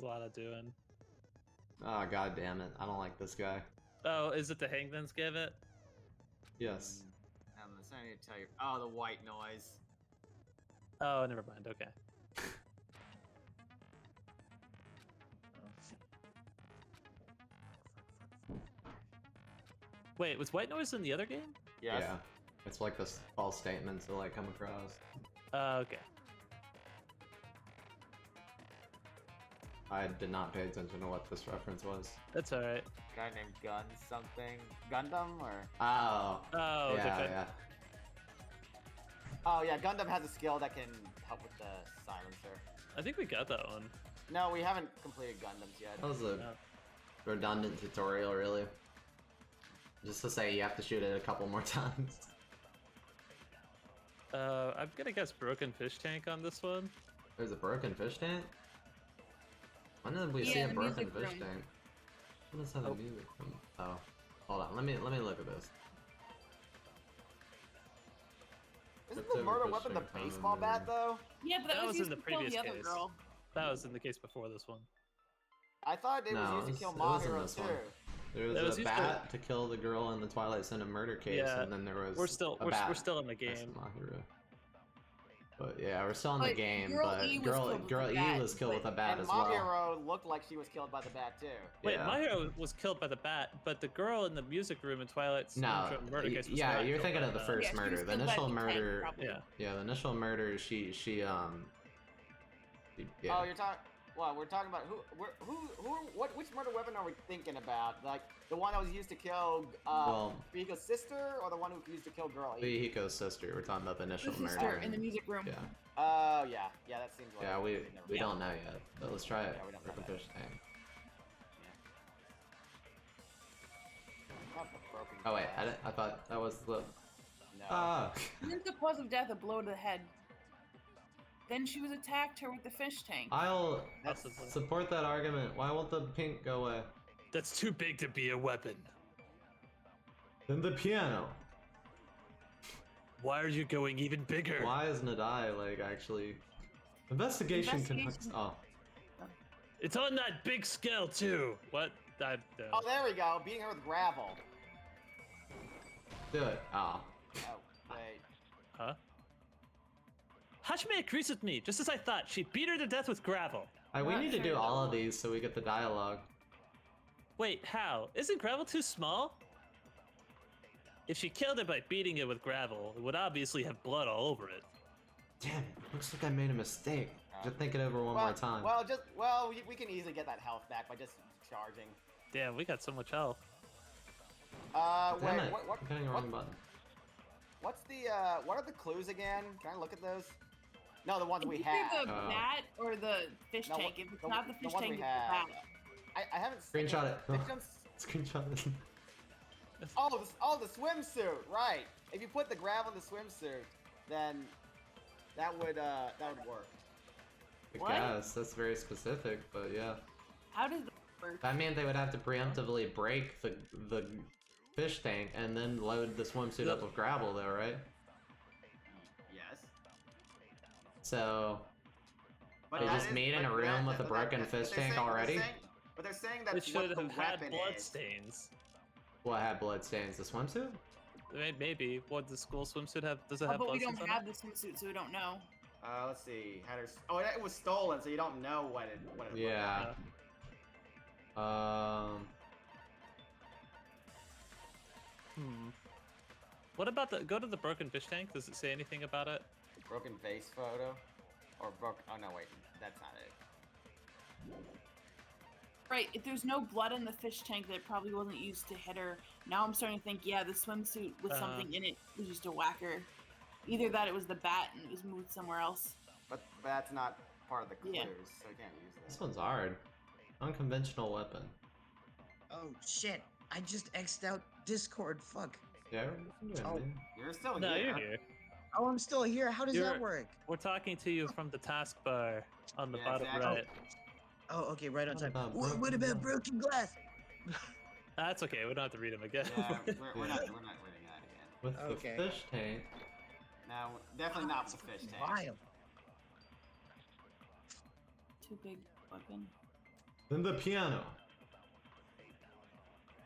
Speaker 4: A lot of doing.
Speaker 1: Oh, god damn it. I don't like this guy.
Speaker 4: Oh, is it the Hangman's Give It?
Speaker 1: Yes.
Speaker 10: I'm sorry to tell you. Oh, the white noise.
Speaker 4: Oh, never mind. Okay. Wait, was white noise in the other game?
Speaker 5: Yes.
Speaker 1: Yeah. It's like the false statements that like come across.
Speaker 4: Okay.
Speaker 1: I did not pay attention to what this reference was.
Speaker 4: That's alright.
Speaker 5: Guy named Gun something. Gundam or?
Speaker 1: Oh.
Speaker 4: Oh,
Speaker 1: yeah,
Speaker 4: different.
Speaker 1: yeah.
Speaker 5: Oh yeah, Gundam has a skill that can help with the silencer.
Speaker 4: I think we got that one.
Speaker 5: No, we haven't completed Gundams yet.
Speaker 1: That was a redundant tutorial, really. Just to say you have to shoot it a couple more times.
Speaker 4: I'm gonna guess broken fish tank on this one.
Speaker 1: There's a broken fish tank? When did we see
Speaker 2: Yeah,
Speaker 1: a
Speaker 2: the
Speaker 1: broken
Speaker 2: music
Speaker 1: fish
Speaker 2: room.
Speaker 1: tank? What does have a music room? Oh. Hold on, let me look at this.
Speaker 5: Isn't
Speaker 1: Let's
Speaker 5: the
Speaker 1: have a
Speaker 5: murder
Speaker 1: fish
Speaker 5: weapon the
Speaker 1: tank on
Speaker 5: baseball bat though?
Speaker 2: Yeah, but that,
Speaker 4: was in
Speaker 2: used
Speaker 4: the
Speaker 2: to kill
Speaker 4: previous
Speaker 2: the other
Speaker 4: case.
Speaker 2: girl.
Speaker 4: That was in the case before this one.
Speaker 5: I thought it was
Speaker 1: No,
Speaker 5: used to kill
Speaker 1: it was in
Speaker 5: Mahiro
Speaker 1: this
Speaker 5: too.
Speaker 1: one. There
Speaker 4: That
Speaker 1: was
Speaker 4: was
Speaker 1: a
Speaker 4: used to-
Speaker 1: bat to kill the girl in the Twilight Center murder case,
Speaker 4: Yeah,
Speaker 1: and then there was
Speaker 4: We're still
Speaker 1: a
Speaker 4: we're,
Speaker 1: bat
Speaker 4: we're still in the
Speaker 1: as
Speaker 4: game.
Speaker 1: Mahiro. But yeah, we're still in the
Speaker 2: But
Speaker 1: game,
Speaker 2: Girl
Speaker 1: but
Speaker 2: E was
Speaker 1: girl
Speaker 2: killed with
Speaker 1: girl
Speaker 2: a
Speaker 1: E
Speaker 2: bat,
Speaker 1: was killed with a
Speaker 2: but-
Speaker 1: bat
Speaker 5: And
Speaker 1: as well.
Speaker 5: Mahiro looked like she was killed by the bat too.
Speaker 4: Wait,
Speaker 1: Yeah.
Speaker 4: Mahiro was killed by the bat, but the girl in the music room in Twilight
Speaker 1: No,
Speaker 4: Syndrome murder case was
Speaker 1: yeah,
Speaker 4: not
Speaker 1: you're
Speaker 4: killed
Speaker 1: thinking
Speaker 4: by
Speaker 1: of the
Speaker 4: bat.
Speaker 1: first
Speaker 2: Yeah, she
Speaker 1: murder.
Speaker 2: was
Speaker 1: The
Speaker 2: killed by
Speaker 1: initial
Speaker 2: the tank,
Speaker 1: murder,
Speaker 2: probably.
Speaker 4: Yeah.
Speaker 1: the initial murder. She yeah.
Speaker 5: Oh, you're talking. Well, we're talking about which murder weapon are we thinking about? Like the one that was used to kill Biko's sister, or the one who was used to kill Girl E?
Speaker 1: Bihiko's sister. We're talking about the initial
Speaker 2: The
Speaker 1: murder.
Speaker 2: sister in the music room.
Speaker 1: Yeah,
Speaker 5: Oh yeah, that seems like.
Speaker 1: yeah. We
Speaker 5: Yeah.
Speaker 1: don't know yet, but let's try it.
Speaker 5: Yeah, we don't know
Speaker 1: Broken
Speaker 5: that.
Speaker 1: fish tank.
Speaker 5: Not the broken
Speaker 1: Oh wait,
Speaker 5: glass.
Speaker 1: I thought that was the.
Speaker 5: No.
Speaker 1: Ah.
Speaker 2: Isn't the cause of death a blow to the head? Then she was attacked her with the fish tank.
Speaker 1: I'll
Speaker 4: Possibly.
Speaker 1: support that argument. Why won't the pink go away?
Speaker 4: That's too big to be a weapon.
Speaker 1: Then the piano.
Speaker 4: Why are you going even bigger?
Speaker 1: Why is Nadai like actually? Investigation conducts. Oh,
Speaker 4: It's on that big scale too. What?
Speaker 5: Oh, there we go. Beating her with gravel.
Speaker 1: do it. Oh.
Speaker 5: Oh, wait.
Speaker 4: Huh? Hashime agrees with me, just as I thought. She beat her to death with gravel.
Speaker 1: We
Speaker 2: Not
Speaker 1: need to
Speaker 2: sure
Speaker 1: do all
Speaker 2: though.
Speaker 1: of these so we get the dialogue.
Speaker 4: Wait, how? Isn't gravel too small? If she killed it by beating it with gravel, it would obviously have blood all over it.
Speaker 1: Damn it! Looks like I made a mistake. Just think it over one more time.
Speaker 5: Well, we can easily get that health back by just charging.
Speaker 4: Damn, we got so much health.
Speaker 1: Damn
Speaker 5: Wait,
Speaker 1: it!
Speaker 5: what?
Speaker 1: I'm hitting the wrong button.
Speaker 5: What's the what are the clues again? Can I look at those? No, the ones we
Speaker 2: It's
Speaker 5: have.
Speaker 2: either the bat or the fish
Speaker 5: No,
Speaker 2: tank. If it's
Speaker 5: the-
Speaker 2: not the
Speaker 5: the
Speaker 2: fish
Speaker 5: ones
Speaker 2: tank,
Speaker 5: we
Speaker 2: it's the
Speaker 5: have.
Speaker 2: bat.
Speaker 5: I haven't
Speaker 1: Screenshot it.
Speaker 5: Victims?
Speaker 1: Screenshot it.
Speaker 5: Oh, the swimsuit, right? If you put the gravel in the swimsuit, then that would work.
Speaker 1: I
Speaker 2: What?
Speaker 1: guess that's very specific, but yeah.
Speaker 2: How does that work?
Speaker 1: That means they would have to preemptively break the fish tank and then load the swimsuit up with gravel, though, right?
Speaker 5: Yes.
Speaker 1: So
Speaker 5: But
Speaker 1: they
Speaker 5: that
Speaker 1: just
Speaker 5: is-
Speaker 1: meet in
Speaker 5: but
Speaker 1: a room with a
Speaker 5: but
Speaker 1: broken
Speaker 5: but
Speaker 1: fish
Speaker 5: they're
Speaker 1: tank
Speaker 5: saying-
Speaker 1: already.
Speaker 5: But they're saying that
Speaker 4: It should
Speaker 5: what the
Speaker 4: have had
Speaker 5: weapon
Speaker 4: blood
Speaker 5: is.
Speaker 4: stains.
Speaker 1: What had blood stains? The swimsuit?
Speaker 4: Maybe. What does the school swimsuit have? Does it
Speaker 2: Oh,
Speaker 4: have
Speaker 2: but
Speaker 4: blood
Speaker 2: we don't
Speaker 4: stains on
Speaker 2: have
Speaker 4: it?
Speaker 2: the swimsuit, so we don't know.
Speaker 5: Let's see. It was stolen, so you don't know what it. Looked
Speaker 1: Yeah.
Speaker 4: What about the? Go to the broken fish tank. Does it say anything about it?
Speaker 5: like. Broken vase photo, or broke. Oh no, wait, that's not it.
Speaker 2: Right, if there's no blood in the fish tank that probably wasn't used to hit her, now I'm starting to think, yeah, the swimsuit with something in it was used to whack her. Either that it was the bat and it was moved somewhere else.
Speaker 5: But that's not part of the clues,
Speaker 2: Yeah.
Speaker 5: so you can't use that.
Speaker 1: This one's hard. Unconventional weapon.
Speaker 7: Oh shit! I just X'd out Discord. Fuck.
Speaker 1: Yeah.
Speaker 7: Oh.
Speaker 5: You're still
Speaker 4: No,
Speaker 5: here.
Speaker 4: you're here.
Speaker 7: Oh, I'm still here. How does
Speaker 4: You're-
Speaker 7: that work?
Speaker 4: We're talking to you from the taskbar on the
Speaker 5: Yeah,
Speaker 4: bottom
Speaker 5: exactly.
Speaker 4: right.
Speaker 7: Oh, okay, right on
Speaker 1: What
Speaker 7: time.
Speaker 1: about
Speaker 7: What
Speaker 1: broken
Speaker 7: about
Speaker 1: glass?
Speaker 7: broken glass?
Speaker 4: That's okay. We don't have to read them again.
Speaker 5: Yeah, we're not reading that again.
Speaker 1: With
Speaker 7: Okay.
Speaker 1: the fish tank.
Speaker 5: No, definitely not the fish tank.
Speaker 7: Vile.
Speaker 2: Too big weapon.
Speaker 1: Then the piano.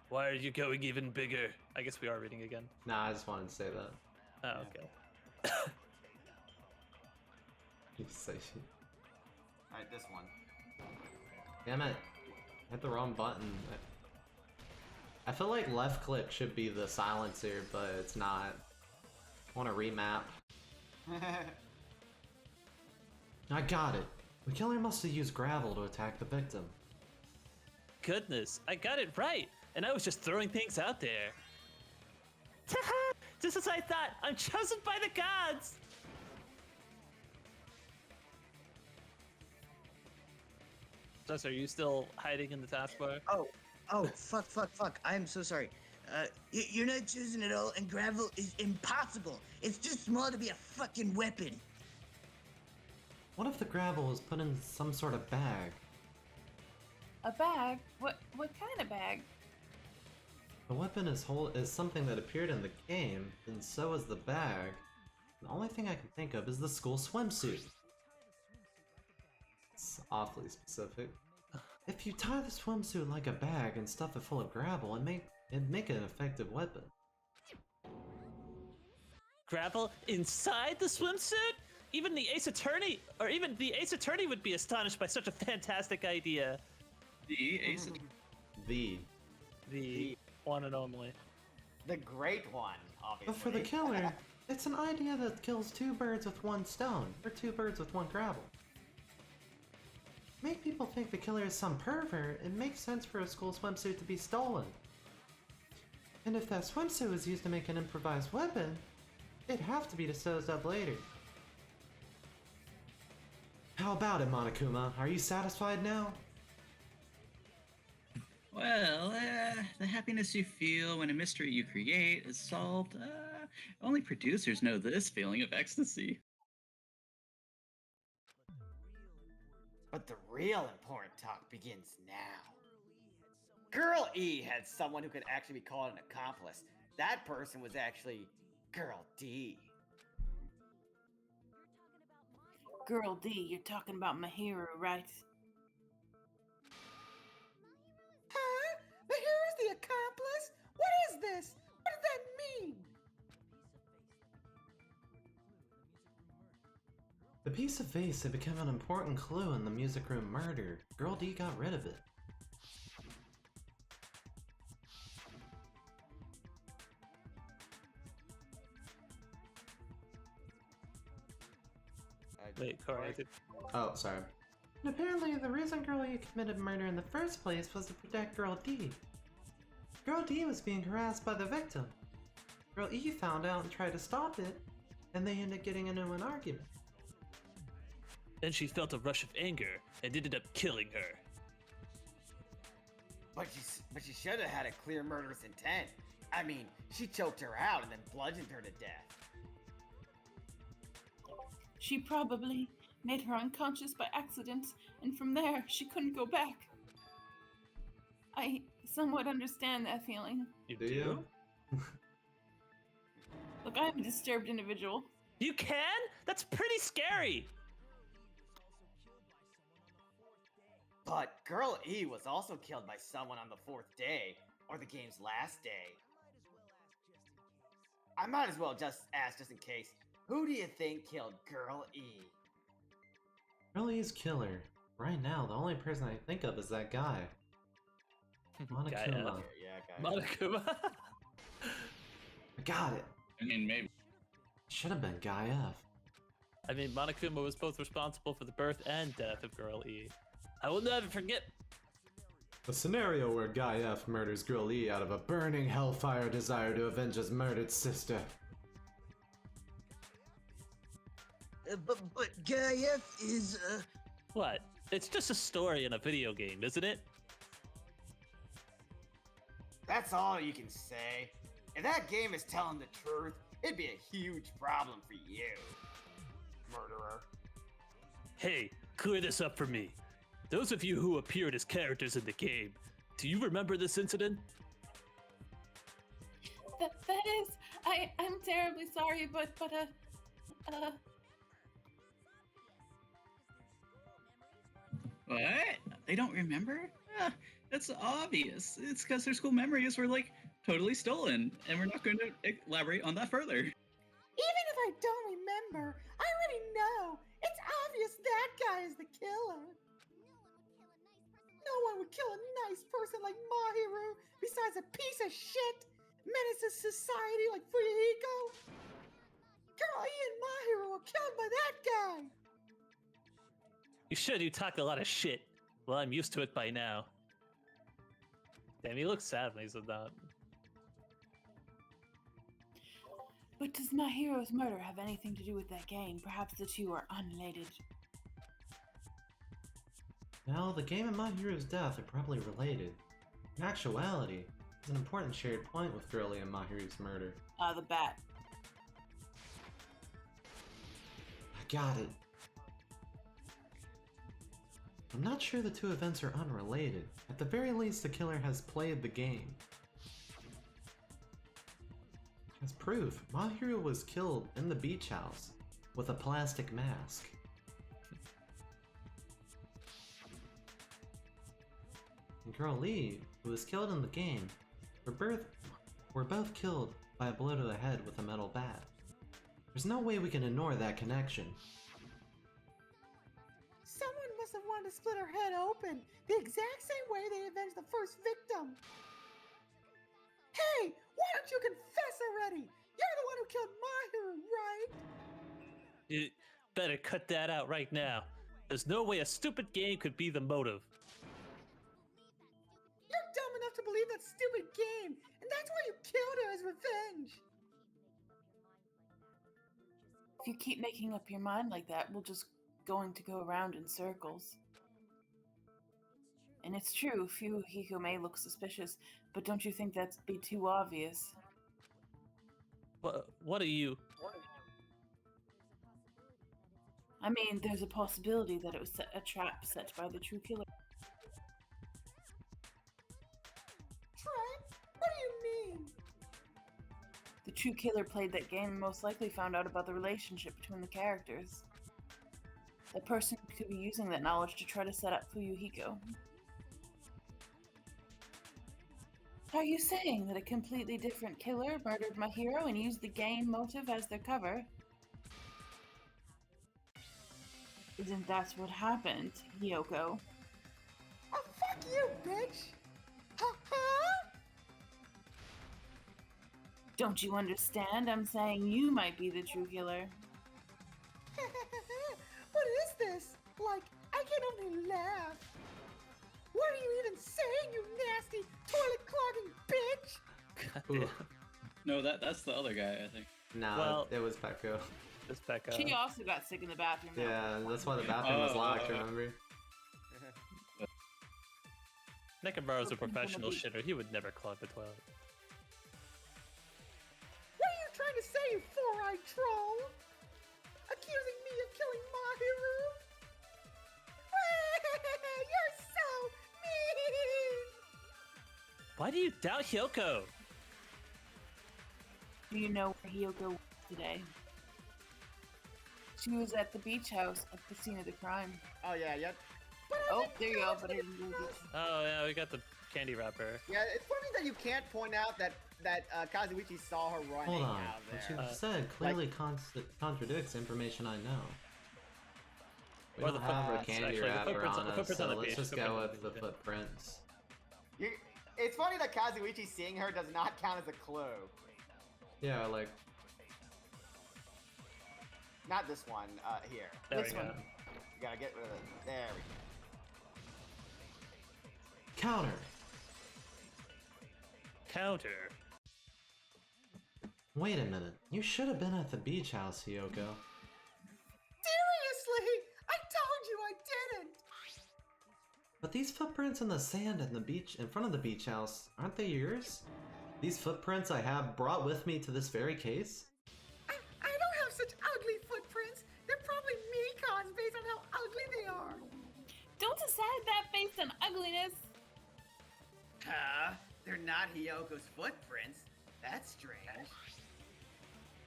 Speaker 4: Why are you going even bigger? I guess we are reading again.
Speaker 1: Nah, I just wanted to say that.
Speaker 4: Oh, okay.
Speaker 1: You say shit.
Speaker 5: Alright, this one.
Speaker 1: Damn it. I hit the wrong button. I feel like left click should be the silencer, but it's not. I want to remap. I got it. The killer must have used gravel to attack the victim.
Speaker 4: Goodness, I got it right, and I was just throwing things out there. Ta-ha! Just as I thought, I'm chosen by the gods! Jess, are you still hiding in the taskbar?
Speaker 7: Oh, fuck. I'm so sorry. You're not choosing at all, and gravel is impossible. It's too small to be a fucking weapon.
Speaker 1: What if the gravel was put in some sort of bag?
Speaker 11: A bag? What kind of bag?
Speaker 1: The weapon is something that appeared in the game, and so is the bag. The only thing I can think of is the school swimsuit. It's awfully specific. If you tie the swimsuit like a bag and stuff it full of gravel, it'd make it an effective weapon.
Speaker 4: Gravel inside the swimsuit? Even the Ace Attorney would be astonished by such a fantastic idea.
Speaker 3: The Ace.
Speaker 4: The one and only.
Speaker 5: The great one, obviously.
Speaker 1: But for the killer, it's an idea that kills two birds with one stone, or two birds with one gravel. Make people think the killer is some pervert, it makes sense for a school swimsuit to be stolen. And if that swimsuit was used to make an improvised weapon, it'd have to be disposed of later. How about it, Monokuma? Are you satisfied now?
Speaker 3: Well, the happiness you feel when a mystery you create is solved, only producers know this feeling of ecstasy.
Speaker 5: But the real important talk begins now. Girl E had someone who could actually be called an accomplice. That person was actually Girl D.
Speaker 2: Girl D, you're talking about Mahiru, right?
Speaker 10: Huh? Mahiru's the accomplice? What is this? What does that mean?
Speaker 1: The piece of vase had become an important clue in the music room murder. Girl D got rid of it.
Speaker 4: Wait, Corey,
Speaker 1: Oh, sorry. And apparently the reason Girl E committed murder in the first place was to protect Girl D. Girl D was being harassed by the victim. Girl E found out and tried to stop it, and they ended up getting into an argument.
Speaker 4: Then she felt a rush of anger and ended up killing her.
Speaker 5: But she should have had a clear murderous intent. I mean, she choked her out and then bludgeoned her to death.
Speaker 2: She probably made her unconscious by accident, and from there, she couldn't go back. I somewhat understand that feeling.
Speaker 4: You
Speaker 1: Do you?
Speaker 2: Look, I'm a disturbed individual.
Speaker 4: You can? That's pretty scary!
Speaker 5: But Girl E was also killed by someone on the fourth day, or the game's last day. I might as well just ask just in case. Who do you think killed Girl E?
Speaker 1: Girl E's killer. Right now, the only person I think of is that guy. Monokuma.
Speaker 5: Yeah, guys.
Speaker 4: Monokuma.
Speaker 1: I got it.
Speaker 3: I mean, maybe.
Speaker 1: Should have been Guy F.
Speaker 4: I mean, Monokuma was both responsible for the birth and death of Girl E. I will never forget.
Speaker 1: A scenario where Guy F murders Girl E out of a burning hellfire desire to avenge his murdered sister.
Speaker 7: But Guy F is,
Speaker 4: What? It's just a story in a video game, isn't it?
Speaker 5: That's all you can say. If that game is telling the truth, it'd be a huge problem for you, murderer.
Speaker 4: Hey, clear this up for me. Those of you who appeared as characters in the game, do you remember this incident?
Speaker 2: That is, I'm terribly sorry, but
Speaker 3: What? They don't remember? That's obvious. It's because their school memories were, like, totally stolen, and we're not going to elaborate on that further.
Speaker 10: Even if I don't remember, I already know. It's obvious that guy is the killer. No one would would kill a nice person like Mahiru besides a piece of shit? Menace to society like Fuyuhiko? Girl E and Mahiru were killed by that guy!
Speaker 4: You should. You talk a lot of shit. Well, I'm used to it by now. Damn, he looks sad when he said that.
Speaker 2: But does Mahiro's murder have anything to do with that game? Perhaps the two are unrelated.
Speaker 1: Well, the game and Mahiru's death are probably related. In actuality, there's an important shared point with Girlie and Mahiru's murder.
Speaker 2: The bat.
Speaker 1: I got it. I'm not sure the two events are unrelated. At the very least, the killer has played the game. As proof, Mahiru was killed in the beach house with a plastic mask. And Girl Lee, who was killed in the game, were both killed by a blow to the head with a metal bat. There's no way we can ignore that connection.
Speaker 10: Someone must have wanted to split her head open the exact same way they avenged the first victim. Hey, why don't you confess already? You're the one who killed Mahiru, right?
Speaker 4: You better cut that out right now. There's no way a stupid game could be the motive.
Speaker 10: You're dumb enough to believe that stupid game, and that's why you killed her as revenge.
Speaker 2: If you keep making up your mind like that, we're just going to go around in circles. And it's true, Fuyuhiko may look suspicious, but don't you think that'd be too obvious?
Speaker 4: What are you?
Speaker 2: I mean, there's a possibility that it was a trap set by the true killer.
Speaker 10: Trap? What do you mean?
Speaker 2: The true killer played that game and most likely found out about the relationship between the characters. That person could be using that knowledge to try to set up Fuyuhiko. Are you saying that a completely different killer murdered my hero and used the game motive as their cover? Isn't that what happened, Hiyoko?
Speaker 10: Oh, fuck you, bitch! Ha-ha!
Speaker 2: Don't you understand? I'm saying you might be the true killer.
Speaker 10: What is this? Like, I can only laugh. What are you even saying, you nasty toilet clogging bitch?
Speaker 1: Ooh.
Speaker 3: No, that's the other guy, I think.
Speaker 1: No,
Speaker 4: Well-
Speaker 1: it was Peko.
Speaker 4: It's Becca.
Speaker 2: She also got sick in the bathroom.
Speaker 1: Yeah, that's why the bathroom was locked, remember?
Speaker 4: Nekamura's a professional shitter. He would never clog the toilet.
Speaker 10: What are you trying to say, you four-eyed troll? Accusing me of killing Mahiru? You're so mean!
Speaker 4: Why do you doubt Hyoko?
Speaker 2: Do you know where Hiyoko was today? She was at the beach house at the scene of the crime.
Speaker 5: Oh yeah, yep.
Speaker 2: Oh, there you go, but I didn't do it.
Speaker 4: Oh yeah, we got the candy wrapper.
Speaker 5: Yeah, it's funny that you can't point out that Kazuichi saw her running
Speaker 1: Hold on,
Speaker 5: out
Speaker 1: what
Speaker 5: there.
Speaker 1: you said clearly contradicts information I know. We
Speaker 4: Or
Speaker 1: don't
Speaker 4: the
Speaker 1: have a
Speaker 4: footprints,
Speaker 1: candy
Speaker 4: actually, the
Speaker 1: wrapper
Speaker 4: footprints-
Speaker 1: on
Speaker 4: the
Speaker 1: us,
Speaker 4: footprints on
Speaker 1: so
Speaker 4: the
Speaker 1: let's
Speaker 4: beach,
Speaker 1: just go
Speaker 4: footprints
Speaker 1: with
Speaker 4: on
Speaker 1: the
Speaker 4: the beach.
Speaker 1: footprints.
Speaker 5: It's funny that Kazuichi seeing her does not count as a clue.
Speaker 1: Yeah, like,
Speaker 5: Not this one, here.
Speaker 4: There
Speaker 2: This
Speaker 4: we go.
Speaker 2: one.
Speaker 5: You gotta get rid of it. There we go.
Speaker 1: counter!
Speaker 4: Counter.
Speaker 1: Wait a minute, you should have been at the beach house, Hiyoko.
Speaker 10: Seriously? I told you I didn't!
Speaker 1: But these footprints in the sand in the beach, in front of the beach house, aren't they yours? These footprints I have brought with me to this very case?
Speaker 10: I don't have such ugly footprints. They're probably Mikon's based on how ugly they are.
Speaker 2: Don't decide that based on ugliness.
Speaker 5: Huh? They're not Hyoko's footprints. That's strange.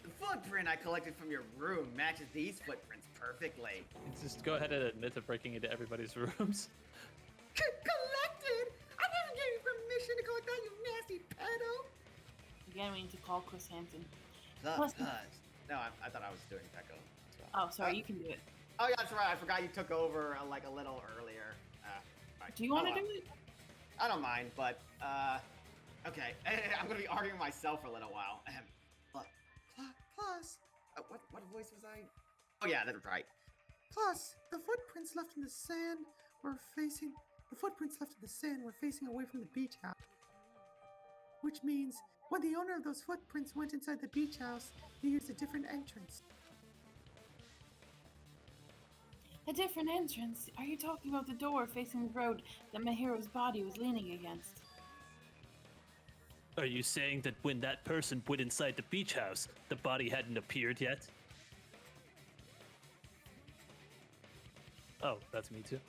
Speaker 5: The footprint I collected from your room matches these footprints perfectly.
Speaker 4: Just go ahead and admit to breaking into everybody's rooms.
Speaker 10: Collected? I never gave you permission to collect that, you nasty pedo.
Speaker 2: Again, we need to call Chris Hansen.
Speaker 5: Plus,
Speaker 2: Plus-
Speaker 5: no, I thought I was doing Peko as well.
Speaker 2: Oh, sorry, you can do it.
Speaker 5: Oh yeah, that's right. I forgot you took over like a little earlier. Right.
Speaker 2: Do you want to
Speaker 5: Oh,
Speaker 2: do it?
Speaker 5: I don't mind, but, okay. I'm gonna be arguing myself for a little while.
Speaker 10: Plus,
Speaker 5: What voice was I? Oh yeah, that's right.
Speaker 10: plus, the footprints left in the sand were facing away from the beach house. Which means when the owner of those footprints went inside the beach house, he used a different entrance.
Speaker 2: A different entrance? Are you talking about the door facing the road that Mahiro's body was leaning against?
Speaker 4: Are you saying that when that person went inside the beach house, the body hadn't appeared yet? Oh, that's me too.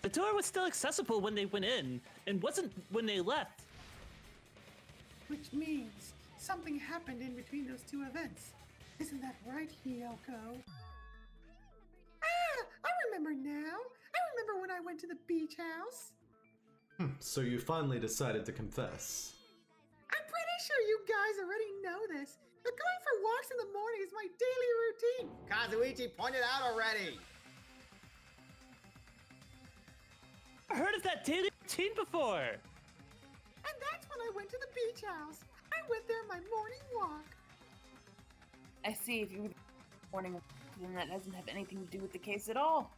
Speaker 4: The door was still accessible when they went in, and wasn't when they left.
Speaker 10: Which means something happened in between those two events. Isn't that right, Hiyoko? Ah, I remember now. I remember when I went to the beach house.
Speaker 1: So you finally decided to confess.
Speaker 10: I'm pretty sure you guys already know this, but going for walks in the morning is my daily routine.
Speaker 5: Kazuichi pointed out already.
Speaker 4: I heard of that daily routine before.
Speaker 10: And that's when I went to the beach house. I went there my morning walk.
Speaker 2: I see. If you were morning, then that doesn't have anything to do with the case at all.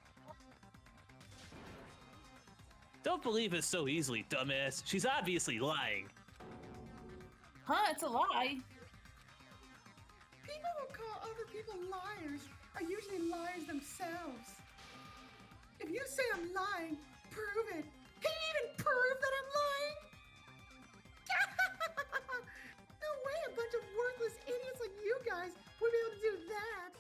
Speaker 4: Don't believe it so easily, dumbass. She's obviously lying.
Speaker 2: Huh? It's a lie.
Speaker 10: People who call other people liars are usually liars themselves. If you say I'm lying, prove it. Can you even prove that I'm lying? No way a bunch of worthless idiots like you guys would be able to do that.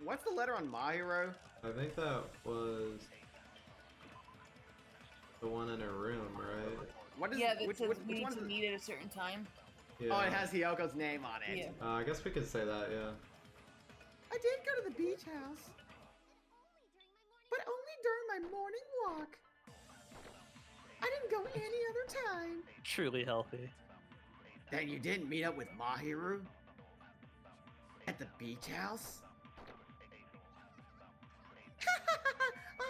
Speaker 5: What's the letter on Mahiro?
Speaker 1: I think that was the one in her room, right?
Speaker 5: What is
Speaker 2: Yeah, that
Speaker 5: which,
Speaker 2: says
Speaker 5: which,
Speaker 2: we
Speaker 5: which
Speaker 2: need
Speaker 5: one
Speaker 2: to
Speaker 5: is it?
Speaker 2: meet at a certain time.
Speaker 1: Yeah.
Speaker 5: Oh, it has Hiyoko's name on it.
Speaker 2: Yeah.
Speaker 1: I guess we could say that, yeah.
Speaker 10: I did go to the beach house, but only during my morning walk. I didn't go any other time.
Speaker 4: Truly healthy.
Speaker 5: Then you didn't meet up with Mahiru? At the beach house?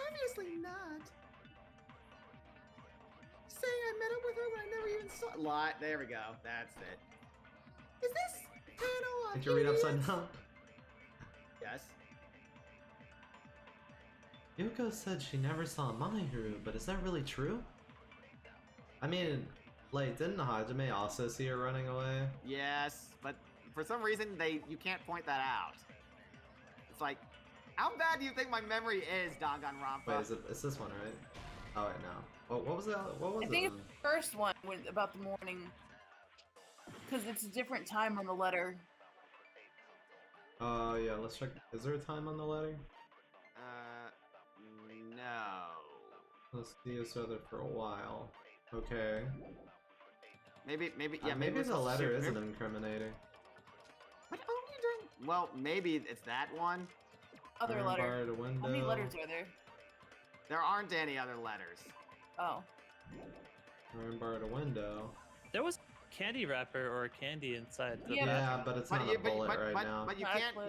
Speaker 10: Obviously not. Saying I met up with her when I never even saw.
Speaker 5: Lot. There we go. That's it.
Speaker 10: Is this panel on
Speaker 1: Did you read
Speaker 10: idiots?
Speaker 1: upside down?
Speaker 5: Yes.
Speaker 1: Yoko said she never saw Mahiru, but is that really true? I mean, like, didn't Hajime also see her running away?
Speaker 5: Yes, but for some reason you can't point that out. It's like, how bad do you think my memory is, Danganronpa?
Speaker 1: Wait, it's this one, right? Oh wait, no. What was that? What was
Speaker 2: I
Speaker 1: it?
Speaker 2: think it's the first one about the morning, because it's a different time on the letter.
Speaker 1: Yeah, let's check. Is there a time on the letter?
Speaker 5: No.
Speaker 1: Let's see each other for a while. Okay.
Speaker 5: Maybe,
Speaker 1: Maybe the letter
Speaker 5: maybe-
Speaker 1: isn't incriminating.
Speaker 10: But only during.
Speaker 5: Well, maybe it's that one.
Speaker 2: Other
Speaker 1: Iron
Speaker 2: letter.
Speaker 1: bar to window.
Speaker 2: How many letters are there?
Speaker 5: There aren't any other letters.
Speaker 2: Oh.
Speaker 1: Iron bar to window.
Speaker 4: There was a candy wrapper or a candy inside the
Speaker 2: Yeah,
Speaker 1: Yeah, but it's not a bullet right now.
Speaker 5: But you
Speaker 2: Not a
Speaker 5: can't,
Speaker 2: clue.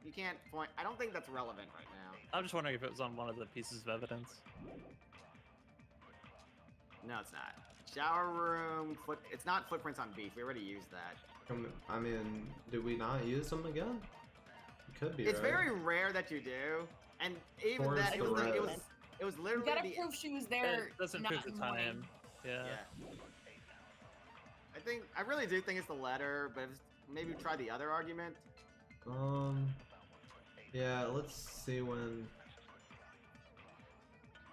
Speaker 5: you can't point. I don't think that's relevant right now.
Speaker 4: I'm just wondering if it was on one of the pieces of evidence.
Speaker 5: No, it's not. Shower room. It's not footprints on beach. We already used that.
Speaker 1: I mean, did we not use them again? It could be.
Speaker 5: It's
Speaker 1: right?
Speaker 5: very rare that you do, and even
Speaker 1: Towards
Speaker 5: that, it
Speaker 1: the
Speaker 5: was,
Speaker 1: road.
Speaker 5: it was
Speaker 2: You
Speaker 5: literally
Speaker 2: gotta
Speaker 5: the.
Speaker 2: prove she was there.
Speaker 4: It doesn't
Speaker 2: not
Speaker 4: prove the
Speaker 2: in morning.
Speaker 4: time. Yeah.
Speaker 5: Yeah. I really do think it's the letter, but maybe try the other argument.
Speaker 1: Yeah, let's see when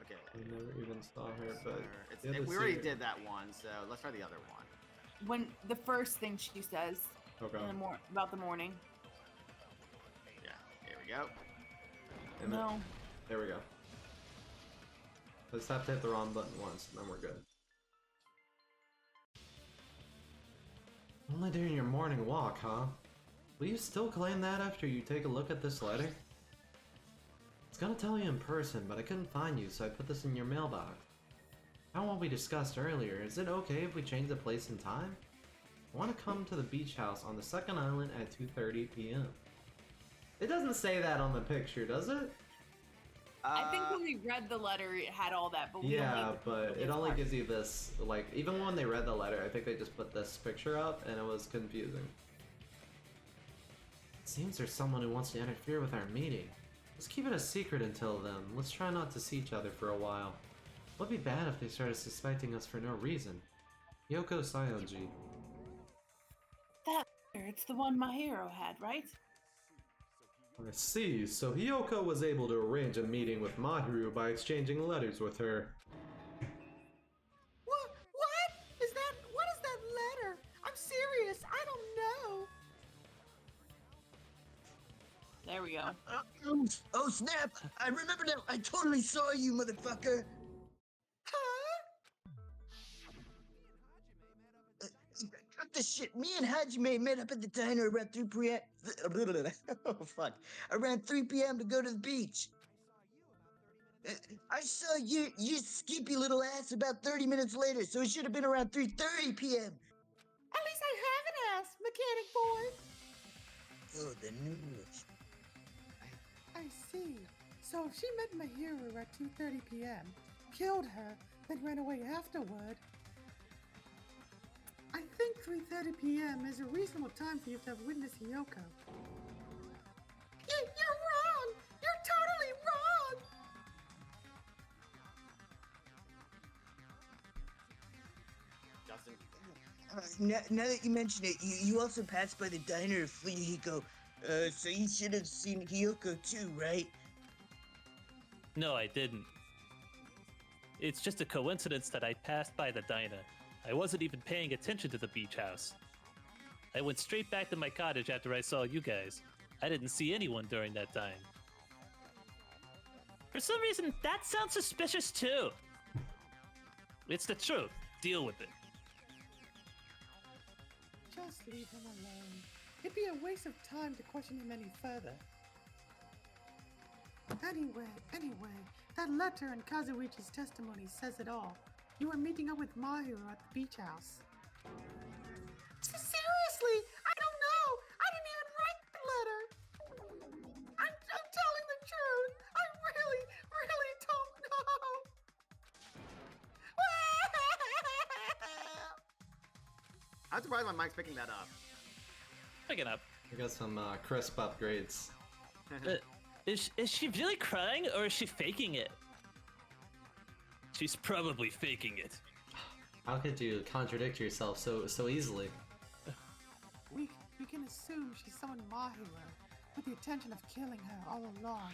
Speaker 5: Okay.
Speaker 1: we never even saw her, but
Speaker 5: It's,
Speaker 1: the other
Speaker 5: we already
Speaker 1: scene-
Speaker 5: did that one, so let's try the other one.
Speaker 2: When the first thing she says
Speaker 1: Okay.
Speaker 2: in the about the morning.
Speaker 5: Yeah. Here we go.
Speaker 1: Damn it.
Speaker 2: No.
Speaker 1: There we go. Let's have to hit the wrong button once, and then we're good. Only during your morning walk, huh? Will you still claim that after you take a look at this letter? It's gonna tell you in person, but I couldn't find you, so I put this in your mailbox. How what we discussed earlier, is it okay if we change the place and time? I want to come to the beach house on the second island at 2:30 p.m. It doesn't say that on the picture, does it?
Speaker 2: I think when we read the letter, it had all that, but we
Speaker 1: Yeah,
Speaker 2: only
Speaker 1: but it only gives you this, like, even when they read the letter, I think they just put this picture up, and it was confusing. It seems there's someone who wants to interfere with our meeting. Let's keep it a secret until then. Let's try not to see each other for a while. It would be bad if they started suspecting us for no reason. Yoko Sayonji.
Speaker 2: That letter, it's the one Mahiro had, right?
Speaker 1: I see, so Hiyoko was able to arrange a meeting with Mahiru by exchanging letters with her.
Speaker 10: What? What is that letter? I'm serious. I don't know.
Speaker 2: There we go.
Speaker 7: Oh snap! I remember now. I totally saw you, motherfucker. Cut the shit. Me and Hajime met up at the diner around 3 p.m. Oh fuck! Around 3 p.m. to go to the beach. I saw your skimpy little ass about 30 minutes later, so it should have been around 3:30 p.m.
Speaker 10: At least I have an ass, mechanic boy.
Speaker 7: Oh, the news.
Speaker 10: I see. So she met Mahiru at 2:30 p.m., killed her, then ran away afterward. I think 3:30 p.m. is a reasonable time for you to have witnessed Hiyoko. You're wrong! You're totally wrong!
Speaker 5: Justin.
Speaker 7: Now that you mention it, you also passed by the diner of Fuyuhiko, so you should have seen Hiyoko too, right?
Speaker 4: No, I didn't. It's just a coincidence that I passed by the diner. I wasn't even paying attention to the beach house. I went straight back to my cottage after I saw you guys. I didn't see anyone during that time. For some reason, that sounds suspicious too. It's the truth. Deal with it.
Speaker 10: Just leave him alone. It'd be a waste of time to question him any further. Anyway, that letter and Kazuichi's testimony says it all. You were meeting up with Mahiru at the beach house. Seriously, I don't know. I didn't even write the letter. I'm telling the truth. I really don't know.
Speaker 5: I'm surprised my mic's picking that up.
Speaker 4: Pick it up.
Speaker 1: I got some crisp upgrades.
Speaker 4: Is she really crying or is she faking it? She's probably faking it.
Speaker 1: How could you contradict yourself so easily?
Speaker 10: We can assume she's summoned Mahiru with the intention of killing her all along.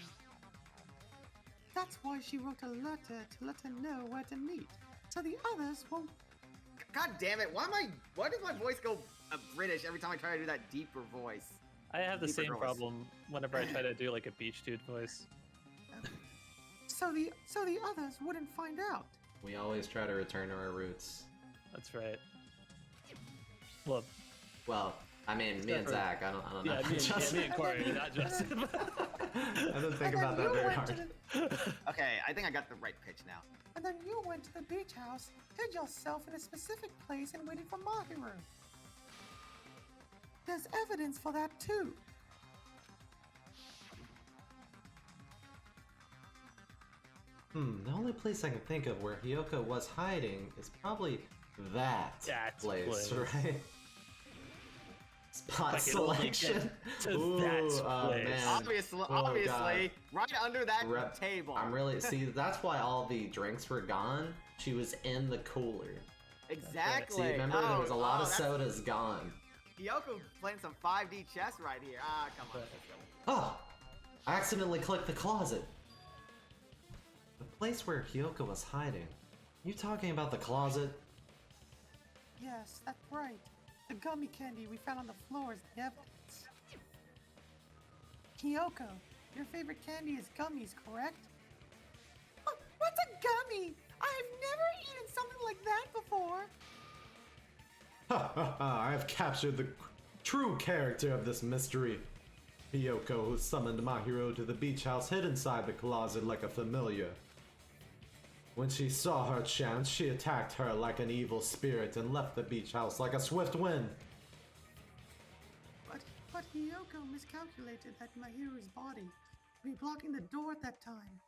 Speaker 10: That's why she wrote a letter to let her know where to meet, so the others won't.
Speaker 5: God damn it! Why does my voice go British every time I try to do that deeper voice?
Speaker 4: I have the
Speaker 5: Deeper
Speaker 4: same
Speaker 5: voice.
Speaker 4: problem whenever I try to do like a beach dude voice.
Speaker 10: So the others wouldn't find out.
Speaker 1: We always try to return to our roots.
Speaker 4: That's right. Well,
Speaker 1: I mean, me and
Speaker 4: for-
Speaker 1: Zach, I don't know.
Speaker 4: yeah, me and Corey, not Justin.
Speaker 1: I didn't think about that very hard.
Speaker 5: Okay, I think I got the right pitch now.
Speaker 10: And then you went to the beach house, hid yourself in a specific place, and waited for Mahiru. There's evidence for that too.
Speaker 1: The only place I can think of where Hiyoko was hiding is probably that place, right? Spot
Speaker 4: If I could only
Speaker 1: selection.
Speaker 4: get to that place.
Speaker 1: Man.
Speaker 5: Obviously,
Speaker 1: God.
Speaker 5: right under that table.
Speaker 1: I'm really see. That's why all the drinks were gone. She was in the cooler.
Speaker 5: Exactly.
Speaker 1: See, remember there was a lot of sodas gone.
Speaker 5: Hiyoko playing some 5D chess right here. Ah, come on.
Speaker 1: Oh, I accidentally clicked the closet. The place where Hiyoko was hiding. You talking about the closet?
Speaker 10: Yes, that's right. The gummy candy we found on the floor is the evidence. Kyoko, your favorite candy is gummies, correct? What's a gummy? I've never eaten something like that before.
Speaker 1: Ha ha ha, I have captured the true character of this mystery. Hiyoko, who summoned Mahiru to the beach house, hid inside the closet like a familiar. When she saw her chance, she attacked her like an evil spirit and left the beach house like a swift wind.
Speaker 10: But Hiyoko miscalculated that Mahiru's body would be blocking the door at that time.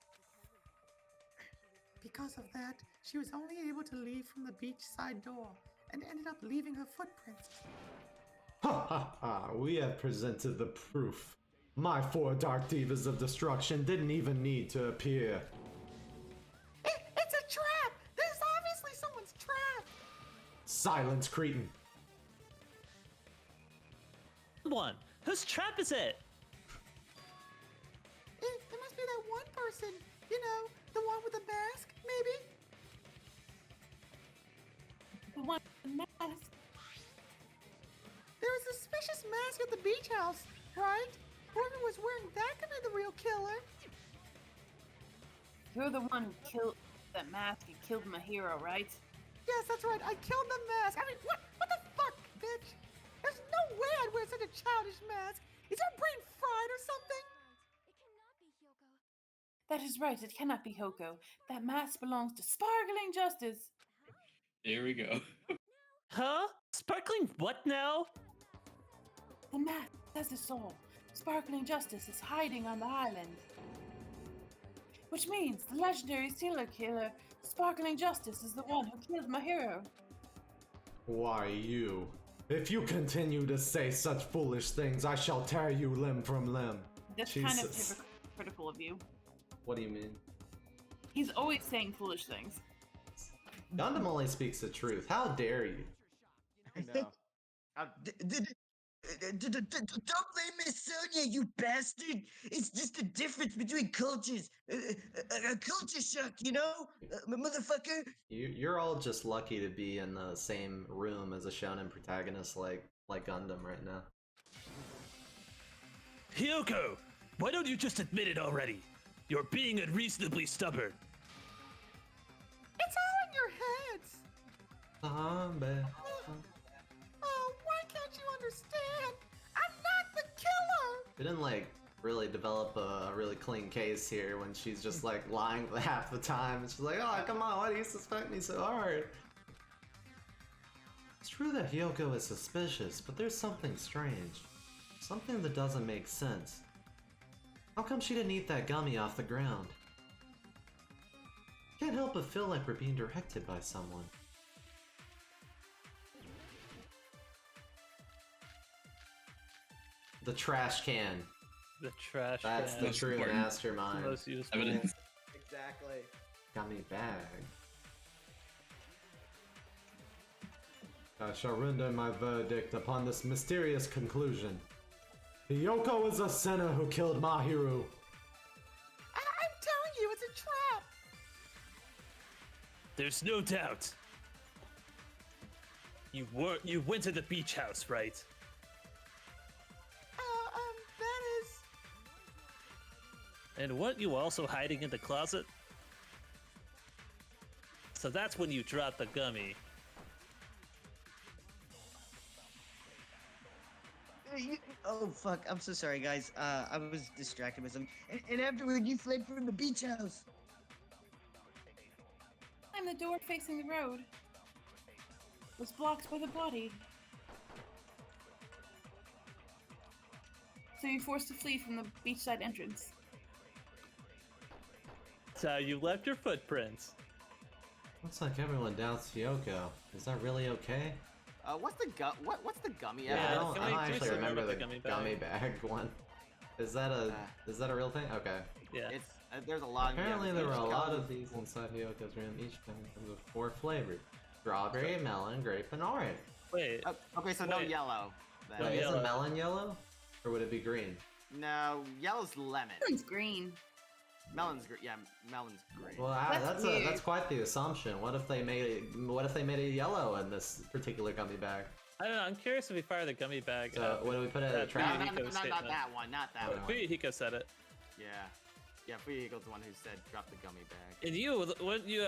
Speaker 10: Because of that, she was only able to leave from the beachside door and ended up leaving her footprints.
Speaker 1: Ha ha ha, we have presented the proof. My 4 Dark Divas of Destruction didn't even need to appear.
Speaker 10: It's a trap! There's obviously someone's trap!
Speaker 1: Silence, cretin.
Speaker 4: One. Whose trap is it?
Speaker 10: It must be that one person. You know, the one with the mask, maybe?
Speaker 11: The one with the mask.
Speaker 10: There was a suspicious mask at the beach house, right? Whoever was wearing that could be the real killer.
Speaker 2: You're the one who killed that mask and killed my hero, right?
Speaker 10: Yes, that's right. I killed the mask. I mean, what the fuck, bitch? There's no way I'd wear such a childish mask. Is your brain fried or something?
Speaker 2: That is right, it cannot be Hoko. That mask belongs to Sparkling Justice.
Speaker 3: There we go.
Speaker 4: Huh? Sparkling what now?
Speaker 2: The mask has a soul. Sparkling Justice is hiding on the island. Which means the legendary serial killer, Sparkling Justice, is the one who killed my hero.
Speaker 1: Why you? If you continue to say such foolish things, I shall tear you limb from limb.
Speaker 2: That's
Speaker 1: Jesus.
Speaker 2: kind of hypocritical of you.
Speaker 1: What do you mean?
Speaker 2: He's always saying foolish things.
Speaker 1: Gundam only speaks the truth. How dare you?
Speaker 5: I know.
Speaker 7: Don't blame Miss Sonia, you bastard! It's just the difference between cultures. A culture shock, you know? Motherfucker!
Speaker 1: You're all just lucky to be in the same room as a shonen protagonist like Gundam right now.
Speaker 4: Hiyoko, why don't you just admit it already? You're being unreasonably stubborn.
Speaker 10: It's all in your heads. Oh, why can't you understand? I'm not the killer.
Speaker 1: We didn't really develop a really clean case here when she's just lying half the time. She's like, oh come on, why do you suspect me so hard? It's true that Hiyoko is suspicious, but there's something strange. Something that doesn't make sense. How come she didn't eat that gummy off the ground? Can't help but feel like we're being directed by someone. The trash can.
Speaker 4: The trash
Speaker 1: That's
Speaker 4: can.
Speaker 1: the true
Speaker 3: important.
Speaker 1: mastermind.
Speaker 4: Most useful.
Speaker 3: Evidence.
Speaker 1: Exactly. Gummy bag. I shall render my verdict upon this mysterious conclusion. Hiyoko is a sinner who killed Mahiru.
Speaker 10: I'm telling you, it's a trap.
Speaker 4: There's no doubt. You went to the beach house, right?
Speaker 10: That is...
Speaker 4: And weren't you also hiding in the closet? So that's when you dropped the gummy.
Speaker 7: Oh fuck, I'm so sorry guys. I was distracted with something. And afterward you fled from the beach house.
Speaker 2: I'm the door facing the road. Was blocked by the body. So you're forced to flee from the beachside entrance.
Speaker 4: So you left your footprints.
Speaker 1: Looks like everyone doubts Hiyoko. Is that really okay?
Speaker 5: What's the gummy?
Speaker 1: Yeah, I
Speaker 5: evidence?
Speaker 1: don't
Speaker 4: can we
Speaker 1: actually remember the
Speaker 4: gummy
Speaker 1: gummy bag one. Is that a real thing? Okay.
Speaker 4: Yeah.
Speaker 5: It's there's a lot.
Speaker 1: Apparently
Speaker 5: yeah,
Speaker 1: there were a
Speaker 5: each
Speaker 1: lot
Speaker 5: comes
Speaker 1: of these inside Hiyoko's room. Each comes with 4 flavors: strawberry, melon, grape, and orange.
Speaker 4: Wait.
Speaker 5: Okay, so no
Speaker 4: Wait.
Speaker 5: yellow. Then.
Speaker 1: Wait,
Speaker 4: yellow.
Speaker 1: isn't melon yellow? Or would it be green?
Speaker 5: No, yellow's lemon.
Speaker 2: Melon's green.
Speaker 5: Melon's green. Yeah, melon's green.
Speaker 1: Well,
Speaker 2: That's weird.
Speaker 1: that's quite the assumption. What if they made it yellow in this particular gummy bag?
Speaker 4: I don't know. I'm curious if we fire the gummy bag.
Speaker 1: So what do we put in the
Speaker 4: that
Speaker 1: trap?
Speaker 5: no,
Speaker 4: Fuyuhiko statement.
Speaker 5: not that one. Not that one.
Speaker 4: Fuyuhiko said it.
Speaker 5: Yeah, Fuyuhiko's the one who said drop the gummy bag.
Speaker 4: And you, what you?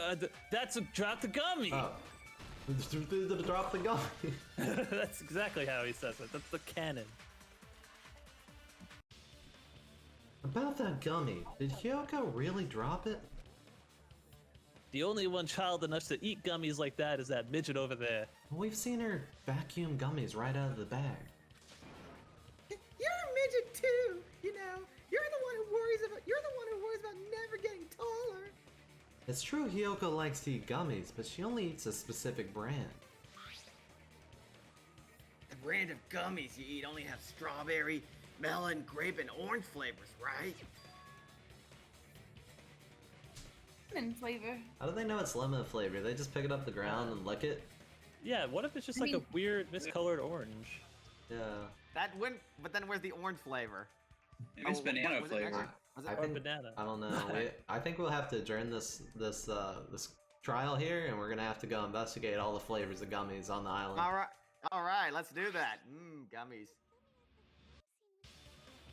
Speaker 4: That's a drop the gummy.
Speaker 1: Oh. Drop the gummy.
Speaker 4: That's exactly how he says it. That's the canon.
Speaker 1: About that gummy, did Hiyoko really drop it?
Speaker 4: The only one child enough to eat gummies like that is that midget over there.
Speaker 1: We've seen her vacuum gummies right out of the bag.
Speaker 10: You're a midget too, you know. You're the one who worries about never getting taller.
Speaker 1: It's true Hiyoko likes to eat gummies, but she only eats a specific brand.
Speaker 5: The brand of gummies you eat only have strawberry, melon, grape, and orange flavors, right?
Speaker 11: Lemon flavor.
Speaker 1: How do they know it's lemon flavor? They just pick it up the ground and lick it?
Speaker 4: Yeah, what if it's just
Speaker 2: I
Speaker 4: like
Speaker 2: mean-
Speaker 4: a weird miscolored orange?
Speaker 1: Yeah.
Speaker 5: That wouldn't. But then where's the orange flavor?
Speaker 3: Maybe it's banana
Speaker 5: was it
Speaker 3: flavor.
Speaker 5: actually- was it-
Speaker 1: I
Speaker 4: Or
Speaker 1: think,
Speaker 4: banana.
Speaker 1: I don't know. I think we'll have to adjourn this trial here, and we're gonna have to go investigate all the flavors of gummies on the island.
Speaker 5: All right, let's do that. Gummies.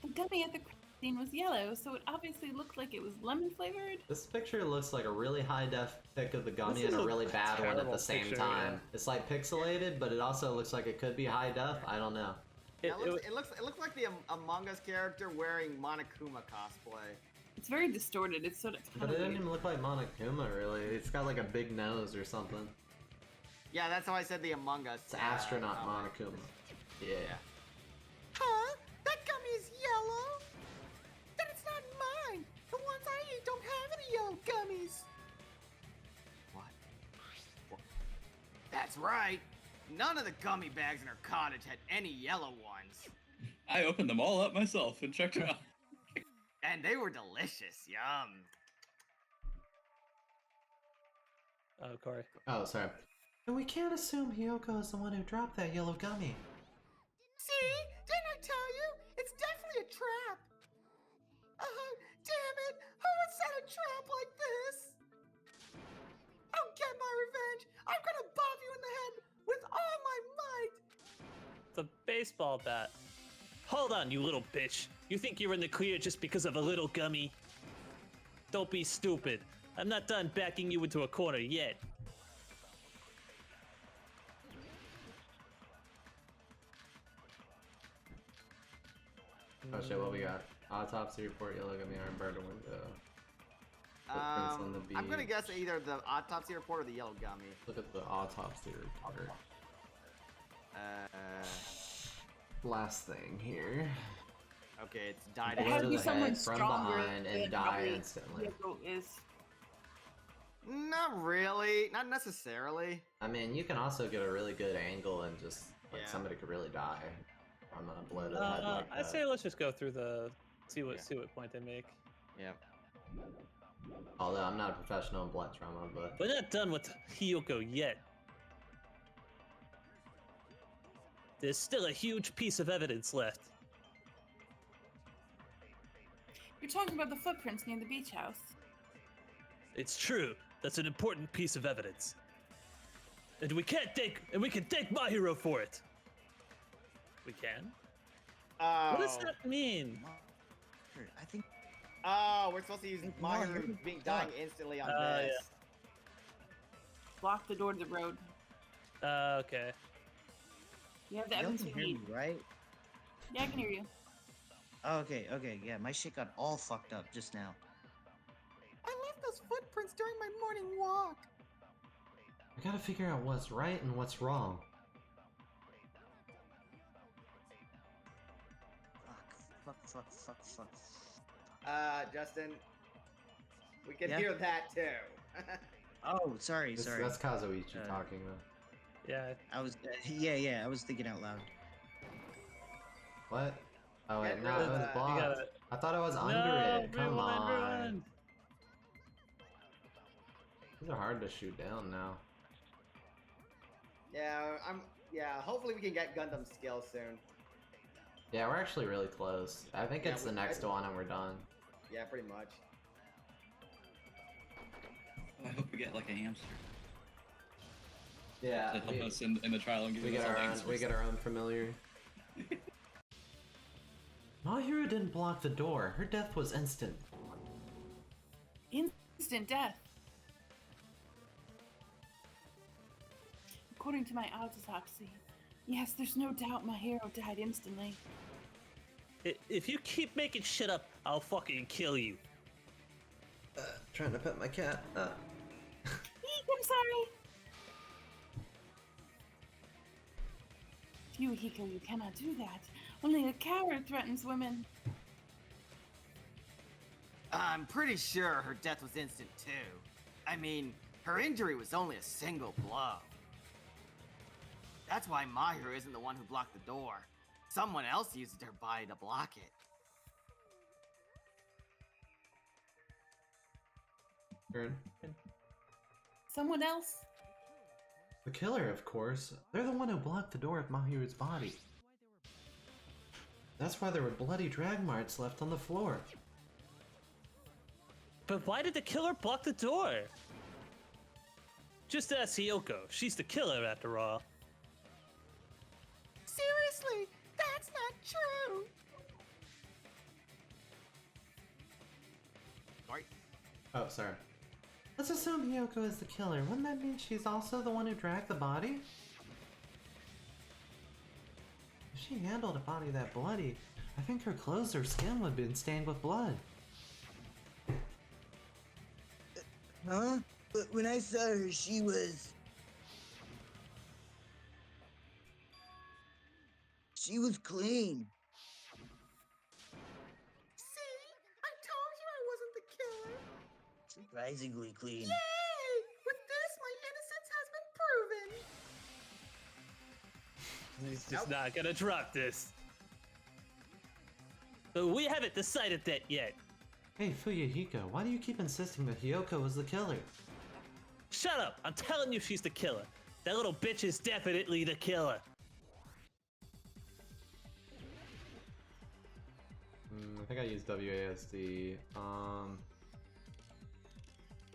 Speaker 11: The gummy at the crime scene was yellow, so it obviously looked like it was lemon flavored.
Speaker 1: This picture looks like a really high def pic of the gummy
Speaker 4: This is
Speaker 1: and a
Speaker 4: a
Speaker 1: really bad one at
Speaker 4: terrible
Speaker 1: the same
Speaker 4: picture,
Speaker 1: time.
Speaker 4: yeah.
Speaker 1: It's like pixelated, but it also looks like it could be high def. I don't know.
Speaker 5: It looks like the Among Us character wearing Monokuma cosplay.
Speaker 2: It's very distorted. It's sort of.
Speaker 1: But it doesn't even look like Monokuma, really. It's got like a big nose or something.
Speaker 5: Yeah, that's how I said the Among Us.
Speaker 1: It's astronaut Monokuma. Yeah.
Speaker 10: Huh? That gummy is yellow? Then it's not mine. The ones I eat don't have any yellow gummies.
Speaker 5: What? That's right. None of the gummy bags in our cottage had any yellow ones.
Speaker 3: I opened them all up myself and checked them out.
Speaker 5: And they were delicious. Yum.
Speaker 4: Oh, Corey.
Speaker 1: Oh, sorry. And we can't assume Hiyoko is the one who dropped that yellow gummy.
Speaker 10: See? Didn't I tell you? It's definitely a trap. Damn it. Who would set a trap like this? I'll get my revenge. I'm gonna bob you in the head with all my might.
Speaker 4: It's a baseball bat. Hold on, you little bitch. You think you're in the clear just because of a little gummy? Don't be stupid. I'm not done backing you into a corner yet.
Speaker 1: Oh shit, what we got? Autopsy report, yellow gummy, iron burner window. Footprints on the beach.
Speaker 5: I'm gonna guess either the autopsy report or the yellow gummy.
Speaker 1: Look at the autopsy report. Last thing here.
Speaker 5: Okay, it's died.
Speaker 2: It had to
Speaker 1: to
Speaker 2: be
Speaker 1: the
Speaker 2: someone
Speaker 1: head from
Speaker 2: stronger
Speaker 1: behind and
Speaker 2: than
Speaker 1: die
Speaker 2: probably
Speaker 1: instantly.
Speaker 2: Hiyoko is.
Speaker 5: Not really. Not necessarily.
Speaker 1: I mean, you can also get a really good angle and just, like,
Speaker 5: Yeah.
Speaker 1: somebody could really die from a blow to the head like
Speaker 4: I'd
Speaker 1: that.
Speaker 4: say let's just go through the see what
Speaker 5: Yeah.
Speaker 4: point they make.
Speaker 5: Yep.
Speaker 1: Although I'm not a professional in blood trauma, but
Speaker 4: We're not done with Hiyoko yet. There's still a huge piece of evidence left.
Speaker 11: You're talking about the footprints near the beach house.
Speaker 4: It's true. That's an important piece of evidence. And we can thank my hero for it. We can?
Speaker 5: Oh.
Speaker 4: What does that mean?
Speaker 7: I think
Speaker 5: Oh, we're supposed to use
Speaker 7: No,
Speaker 5: Mahiru
Speaker 7: you're-
Speaker 5: being dying instantly on
Speaker 4: Oh,
Speaker 5: this.
Speaker 2: Block the door to the road.
Speaker 4: Okay.
Speaker 2: You have the
Speaker 7: y'all
Speaker 2: evidence
Speaker 7: can
Speaker 2: you
Speaker 7: hear me,
Speaker 2: need.
Speaker 7: right?
Speaker 2: Yeah, I can hear you.
Speaker 7: Okay, yeah, my shit got all fucked up just now.
Speaker 10: I left those footprints during my morning walk.
Speaker 1: we gotta figure out what's right and what's wrong.
Speaker 7: Fuck.
Speaker 5: Justin, we can
Speaker 7: Yeah?
Speaker 5: hear that too.
Speaker 7: Oh, sorry.
Speaker 1: That's Kazuichi talking though.
Speaker 4: Yeah.
Speaker 7: I was, yeah, I was thinking out loud.
Speaker 1: What? Oh wait,
Speaker 5: Get
Speaker 1: no,
Speaker 5: rid
Speaker 1: it
Speaker 5: of
Speaker 1: was
Speaker 5: that. You
Speaker 1: blocked.
Speaker 4: gotta-
Speaker 1: I thought it was under
Speaker 4: No,
Speaker 1: it. Come
Speaker 4: rewind,
Speaker 1: on.
Speaker 4: rewind.
Speaker 1: These are hard to shoot down now.
Speaker 5: Yeah, hopefully we can get Gundam skill soon.
Speaker 1: Yeah, we're actually really close. I think
Speaker 5: Yeah,
Speaker 1: it's the next one and we're done.
Speaker 5: Yeah, pretty much.
Speaker 3: I hope we get like a hamster
Speaker 1: Yeah,
Speaker 3: to help us in the trial and give
Speaker 1: we
Speaker 3: us
Speaker 1: get
Speaker 3: all
Speaker 1: our
Speaker 3: the
Speaker 1: own.
Speaker 3: answers.
Speaker 1: We get our own familiar. Mahiru didn't block the door. Her death was instant.
Speaker 11: Instant death. According to my autopsy, yes, there's no doubt my hero died instantly.
Speaker 4: If you keep making shit up, I'll fucking kill you.
Speaker 1: Trying to pet my cat.
Speaker 2: sorry. Yuhiko, you cannot do that. Only a coward threatens women.
Speaker 5: I'm pretty sure her death was instant too. I mean, her injury was only a single blow. That's why Mahiru isn't the one who blocked the door. Someone else used her body to block it.
Speaker 1: Aaron?
Speaker 2: Someone else?
Speaker 1: The killer, of course. They're the one who blocked the door of Mahiru's body. That's why there were bloody drag marks left on the floor.
Speaker 4: But why did the killer block the door? Just ask Hiyoko. She's the killer after all.
Speaker 10: Seriously, that's not true.
Speaker 5: Right?
Speaker 1: Oh, sorry. Let's assume Hiyoko is the killer. Wouldn't that mean she's also the one who dragged the body? If she handled a body that bloody, I think her clothes or skin would have been stained with blood.
Speaker 7: Huh? But when I saw her, she was... She was clean.
Speaker 10: See? I told you I wasn't the killer.
Speaker 7: Surprisingly clean.
Speaker 10: Yay! With this, my innocence has been proven.
Speaker 4: He's just not gonna drop this. But we haven't decided that yet.
Speaker 1: Hey, Fuyuhiko, why do you keep insisting that Hiyoko was the killer?
Speaker 4: Shut up! I'm telling you she's the killer. That little bitch is definitely the killer.
Speaker 1: I think I used WASD.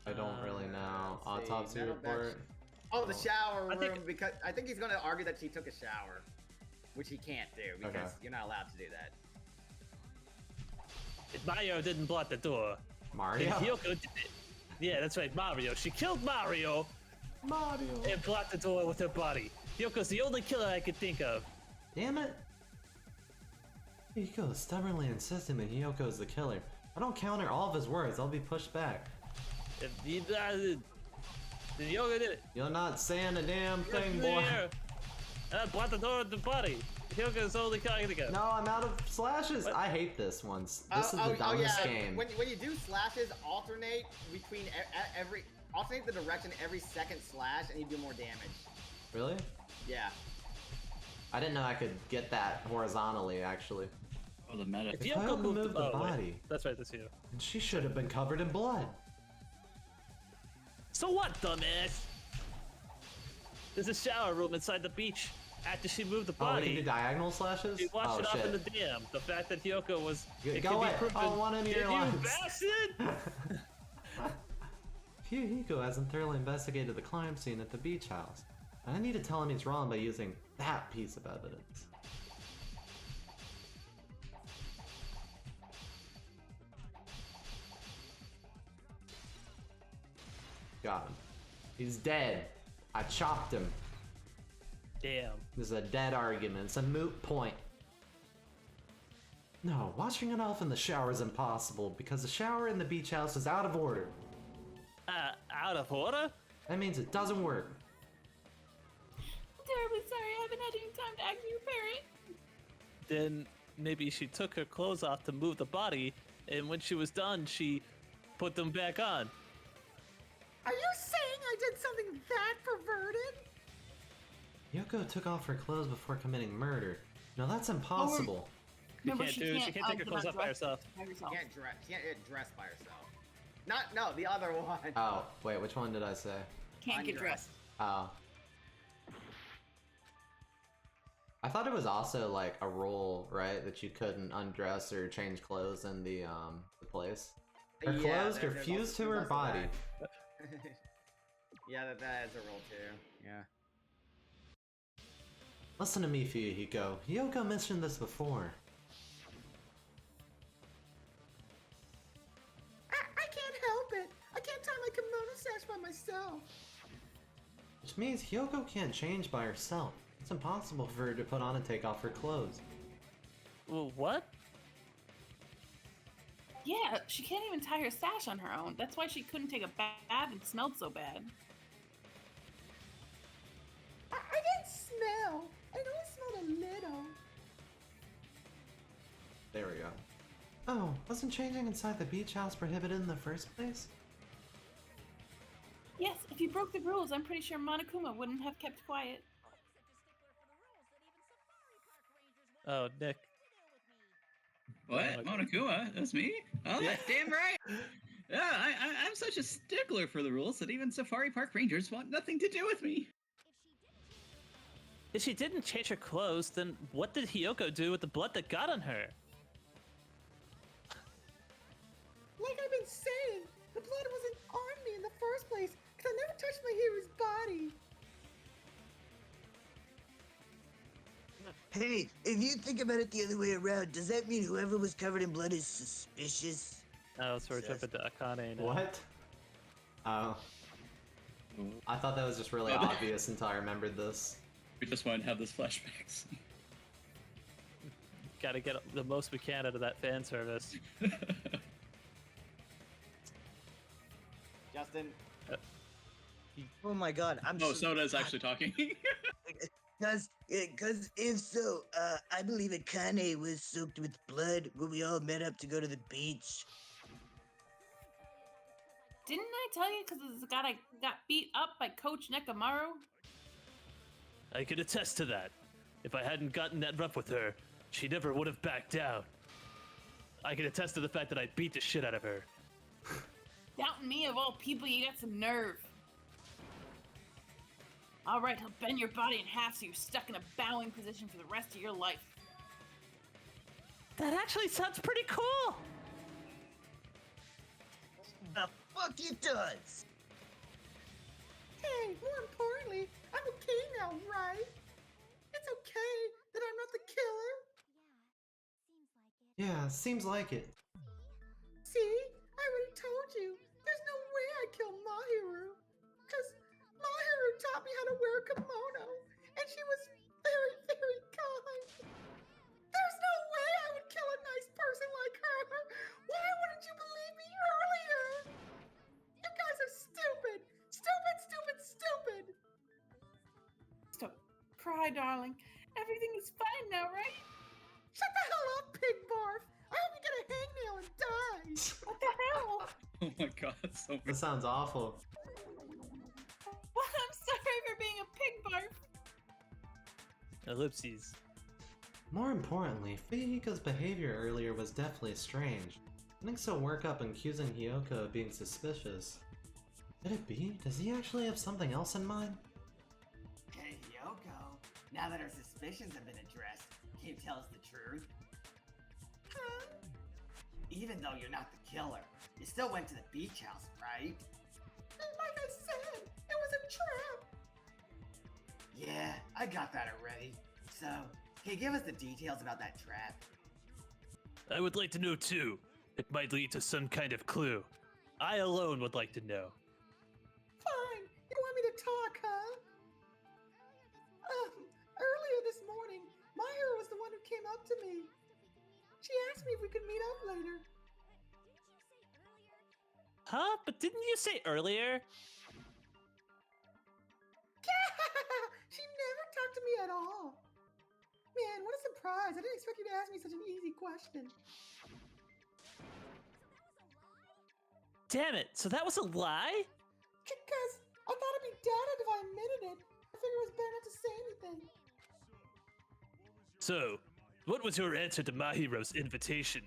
Speaker 1: I don't really know.
Speaker 5: let's see.
Speaker 1: Autopsy
Speaker 5: Metal
Speaker 1: report.
Speaker 5: Oh, the shower
Speaker 4: I
Speaker 5: room,
Speaker 4: think-
Speaker 5: because I think he's going to argue that she took a shower, which he can't do because
Speaker 1: Okay.
Speaker 5: you're not allowed to do that.
Speaker 4: Mario didn't block the door.
Speaker 1: Mario?
Speaker 4: And Hiyoko did it. Yeah, that's right, Mario. She killed Mario and blocked the door with her body. Hyoko's the only killer I could think of.
Speaker 1: Damn it! Hiyoko is stubbornly insisting that Hiyoko is the killer. I don't counter all of his words, I'll be pushed back.
Speaker 4: If Hiyoko did it.
Speaker 1: You're not saying a damn thing, boy.
Speaker 4: Blocked the door with the body. Hyoko's the only killer I can think of.
Speaker 1: No, I'm out of slashes!
Speaker 4: What?
Speaker 1: I hate this one. This is the dumbest game.
Speaker 5: When you do slashes, alternate between alternate the direction every second slash, and you do more damage.
Speaker 1: Really?
Speaker 5: Yeah.
Speaker 1: I didn't know I could get that horizontally, actually.
Speaker 3: Oh, the meta.
Speaker 4: If
Speaker 1: If
Speaker 4: Hiyoko
Speaker 1: Hiyoko
Speaker 4: moved
Speaker 1: moved the
Speaker 4: oh, wait.
Speaker 1: body,
Speaker 4: That's right, that's you.
Speaker 1: then she should have been covered in blood.
Speaker 4: So what, dumbass? There's a shower room inside the beach. After she moved the
Speaker 1: Oh, we can do
Speaker 4: body,
Speaker 1: diagonal slashes?
Speaker 4: she washed
Speaker 1: Oh,
Speaker 4: it off in the
Speaker 1: shit.
Speaker 4: dam. The fact that Hiyoko was...
Speaker 1: Go
Speaker 4: it can
Speaker 1: away.
Speaker 4: be proven.
Speaker 1: Oh, one of your
Speaker 4: you
Speaker 1: lines.
Speaker 4: bastard!
Speaker 1: Fuyuhiko hasn't thoroughly investigated the crime scene at the beach house. And I need to tell him he's wrong by using that piece of evidence. Got him. He's dead. I chopped him.
Speaker 4: Damn.
Speaker 1: This is a dead argument. It's a moot point. No, washing it off in the shower is impossible because the shower in the beach house is out of order.
Speaker 4: Out of order?
Speaker 1: That means it doesn't work.
Speaker 2: I'm terribly sorry. I haven't had any time to actually repair it.
Speaker 4: Then maybe she took her clothes off to move the body, and when she was done, she put them back on.
Speaker 10: Are you saying I did something that perverted?
Speaker 1: Yoko took off her clothes before committing murder. No, that's impossible.
Speaker 4: She
Speaker 2: No, but
Speaker 4: can't
Speaker 2: she
Speaker 4: do. She
Speaker 2: can't,
Speaker 4: can't take her clothes off by herself.
Speaker 2: By herself.
Speaker 5: She can't get dressed by herself. No, the other one.
Speaker 1: Oh, wait, which one did I say?
Speaker 2: Can't get dressed.
Speaker 1: Oh. I thought it was also like a rule, right, that you couldn't undress or change clothes in the place. Her clothes
Speaker 5: there's
Speaker 1: fused to
Speaker 5: also
Speaker 1: her body.
Speaker 5: that. Yeah, that is a rule too. Yeah.
Speaker 1: Listen to me, Fuyuhiko. Hiyoko mentioned this before.
Speaker 10: I can't help it. I can't tie my kimono sash by myself.
Speaker 1: Which means Hiyoko can't change by herself. It's impossible for her to put on and take off her clothes.
Speaker 4: Well, what?
Speaker 2: Yeah, she can't even tie her sash on her own. That's why she couldn't take a bath and smelled so bad.
Speaker 10: smell. I only smelled a little.
Speaker 1: There we go. Oh, wasn't changing inside the beach house prohibited in the first place?
Speaker 11: Yes, if you broke the rules, I'm pretty sure Monokuma wouldn't have kept quiet.
Speaker 4: Oh, Nick.
Speaker 3: What? Monokuma? That's me? Oh,
Speaker 4: Yeah.
Speaker 3: damn right. Yeah, I'm such a stickler for the rules that even Safari Park Rangers want nothing to do with me.
Speaker 4: If she didn't change her clothes, then what did Hiyoko do with the blood that got on her?
Speaker 10: Like I've been saying, the blood wasn't on me in the first place because I never touched my hero's body.
Speaker 7: Hey, if you think about it the other way around, does that mean whoever was covered in blood is suspicious?
Speaker 4: Oh, so we're jumping to Akane now.
Speaker 1: What? Oh. I thought that was just really obvious until I remembered this.
Speaker 3: We just want to have those flashbacks.
Speaker 4: Gotta get the most we can out of that fan service.
Speaker 5: Justin.
Speaker 7: Oh my god, I'm
Speaker 3: Oh, Soda's actually talking.
Speaker 7: Cause if so, I believe Akane was soaked with blood when we all met up to go to the beach.
Speaker 11: Didn't I tell you because this guy got beat up by Coach Nekamaru?
Speaker 4: I could attest to that. If I hadn't gotten that rough with her, she never would have backed down. I can attest to the fact that I beat the shit out of her.
Speaker 11: Doubting me of all people, you got some nerve. Alright, I'll bend your body in half so you're stuck in a bowing position for the rest of your life.
Speaker 4: That actually sounds pretty cool!
Speaker 7: The fuck it does!
Speaker 10: Hey, more importantly, I'm okay now, right? It's okay that I'm not the killer.
Speaker 1: Yeah, seems like it.
Speaker 10: See? I already told you. There's no way I killed Mahiru. Because Mahiru taught me how to wear a kimono. And she was very, very kind. There's no way I would kill a nice person like her. Why wouldn't you believe me earlier? You guys are stupid. Stupid, stupid, stupid.
Speaker 11: Stop. Cry, darling. Everything is fine now, right?
Speaker 10: Shut the hell up, pig barf. I hope you get a hangnail and die.
Speaker 11: What the hell?
Speaker 3: Oh my god, so
Speaker 1: That sounds awful.
Speaker 11: Well, I'm sorry for being a pig barf.
Speaker 4: Ellipses.
Speaker 1: More importantly, Fuyuhiko's behavior earlier was definitely strange. Getting so worked up and accusing Hiyoko of being suspicious. Could it be? Does he actually have something else in mind?
Speaker 5: Hey, Yoko. Now that our suspicions have been addressed, can you tell us the truth?
Speaker 10: Huh?
Speaker 5: Even though you're not the killer, you still went to the beach house, right?
Speaker 10: Like I said, it was a trap.
Speaker 5: Yeah, I got that already. So, can you give us the details about that trap?
Speaker 4: I would like to know too. It might lead to some kind of clue. I alone would like to know.
Speaker 10: Fine. You want me to talk, huh? Earlier this morning, Mahiru was the one who came up to me. She asked me if we could meet up later.
Speaker 4: Huh? But didn't you say earlier?
Speaker 10: She never talked to me at all. Man, what a surprise. I didn't expect you to ask me such an easy question.
Speaker 4: Damn it, so that was a lie?
Speaker 10: Because I thought it'd be doubted if I admitted it. I figured it was better not to say anything.
Speaker 4: So, what was your answer to Mahiro's invitation?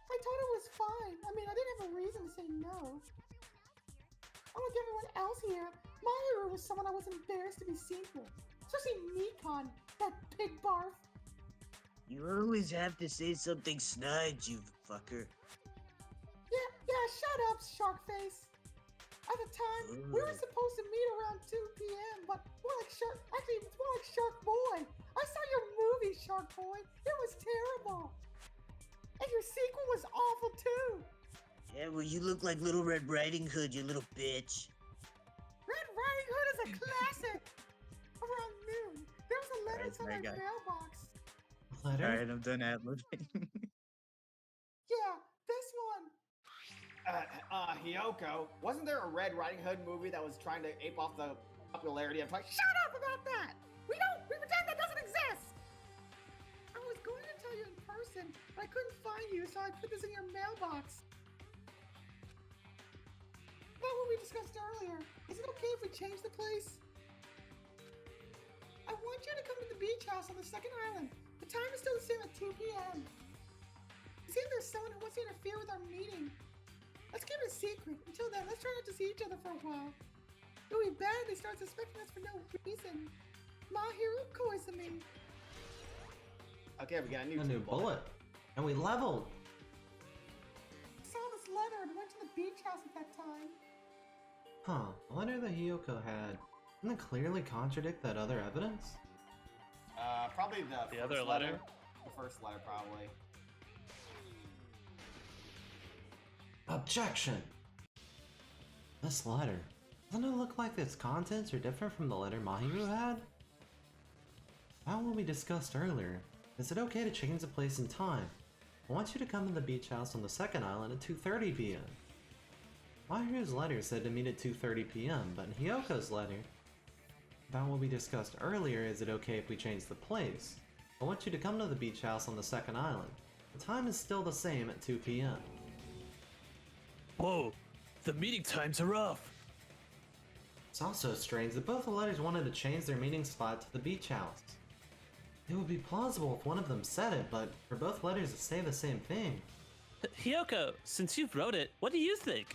Speaker 10: I told her it was fine. I mean, I didn't have a reason to say no. Unlike everyone else here, Mahiru was someone I was embarrassed to be seen with. Especially Nikon, that pig barf.
Speaker 7: You always have to say something snide, you fucker.
Speaker 10: Yeah, shut up, Sharkface. At the time, we were supposed to meet around 2 p.m., but more like Shark. Actually, it's more like Shark Boy. I saw your movie, Shark Boy. It was terrible. And your sequel was awful too.
Speaker 7: Yeah, well, you look like Little Red Riding Hood, you little bitch.
Speaker 10: Red Riding Hood is a classic. Around noon, there was a letter inside my mailbox.
Speaker 1: Letter?
Speaker 7: Alright, I'm done ad-libbing.
Speaker 10: Yeah, this one.
Speaker 5: Hiyoko, wasn't there a Red Riding Hood movie that was trying to ape off the popularity of like,
Speaker 10: Shut up about that. We don't couldn't find you, so I put this in your mailbox. About what we discussed earlier. Is it okay if we change the place? I want you to come to the beach house on the second island. The time is still the same at 2 p.m. It seems there's someone who wants to interfere with our meeting. Let's keep it a secret. Until then, let's try not to see each other for a while. It would be bad if they start suspecting us for no reason. Mahiruko is the main.
Speaker 5: Okay, we got a
Speaker 1: new bullet. And we leveled.
Speaker 10: I saw this letter and went to the beach house at that time.
Speaker 1: Huh, the letter that Hiyoko had, didn't it clearly contradict that other evidence?
Speaker 5: Probably the first
Speaker 4: other letter?
Speaker 5: The first letter, probably.
Speaker 1: Objection! This letter, doesn't it look like its contents are different from the letter Mahiru had? About what we discussed earlier, is it okay to change the place and time? I want you to come to the beach house on the second island at 2:30 p.m. Mahiru's letter said to meet at 2:30 p.m., but in Hyoko's letter, about what we discussed earlier, is it okay if we change the place? I want you to come to the beach house on the second island. The time is still the same at 2 p.m.
Speaker 4: Whoa, the meeting times are off.
Speaker 1: It's also strange that both the letters wanted to change their meeting spot to the beach house. It would be plausible if one of them said it, but for both letters to say the same thing.
Speaker 4: Hiyoko, since you've wrote it, what do you think?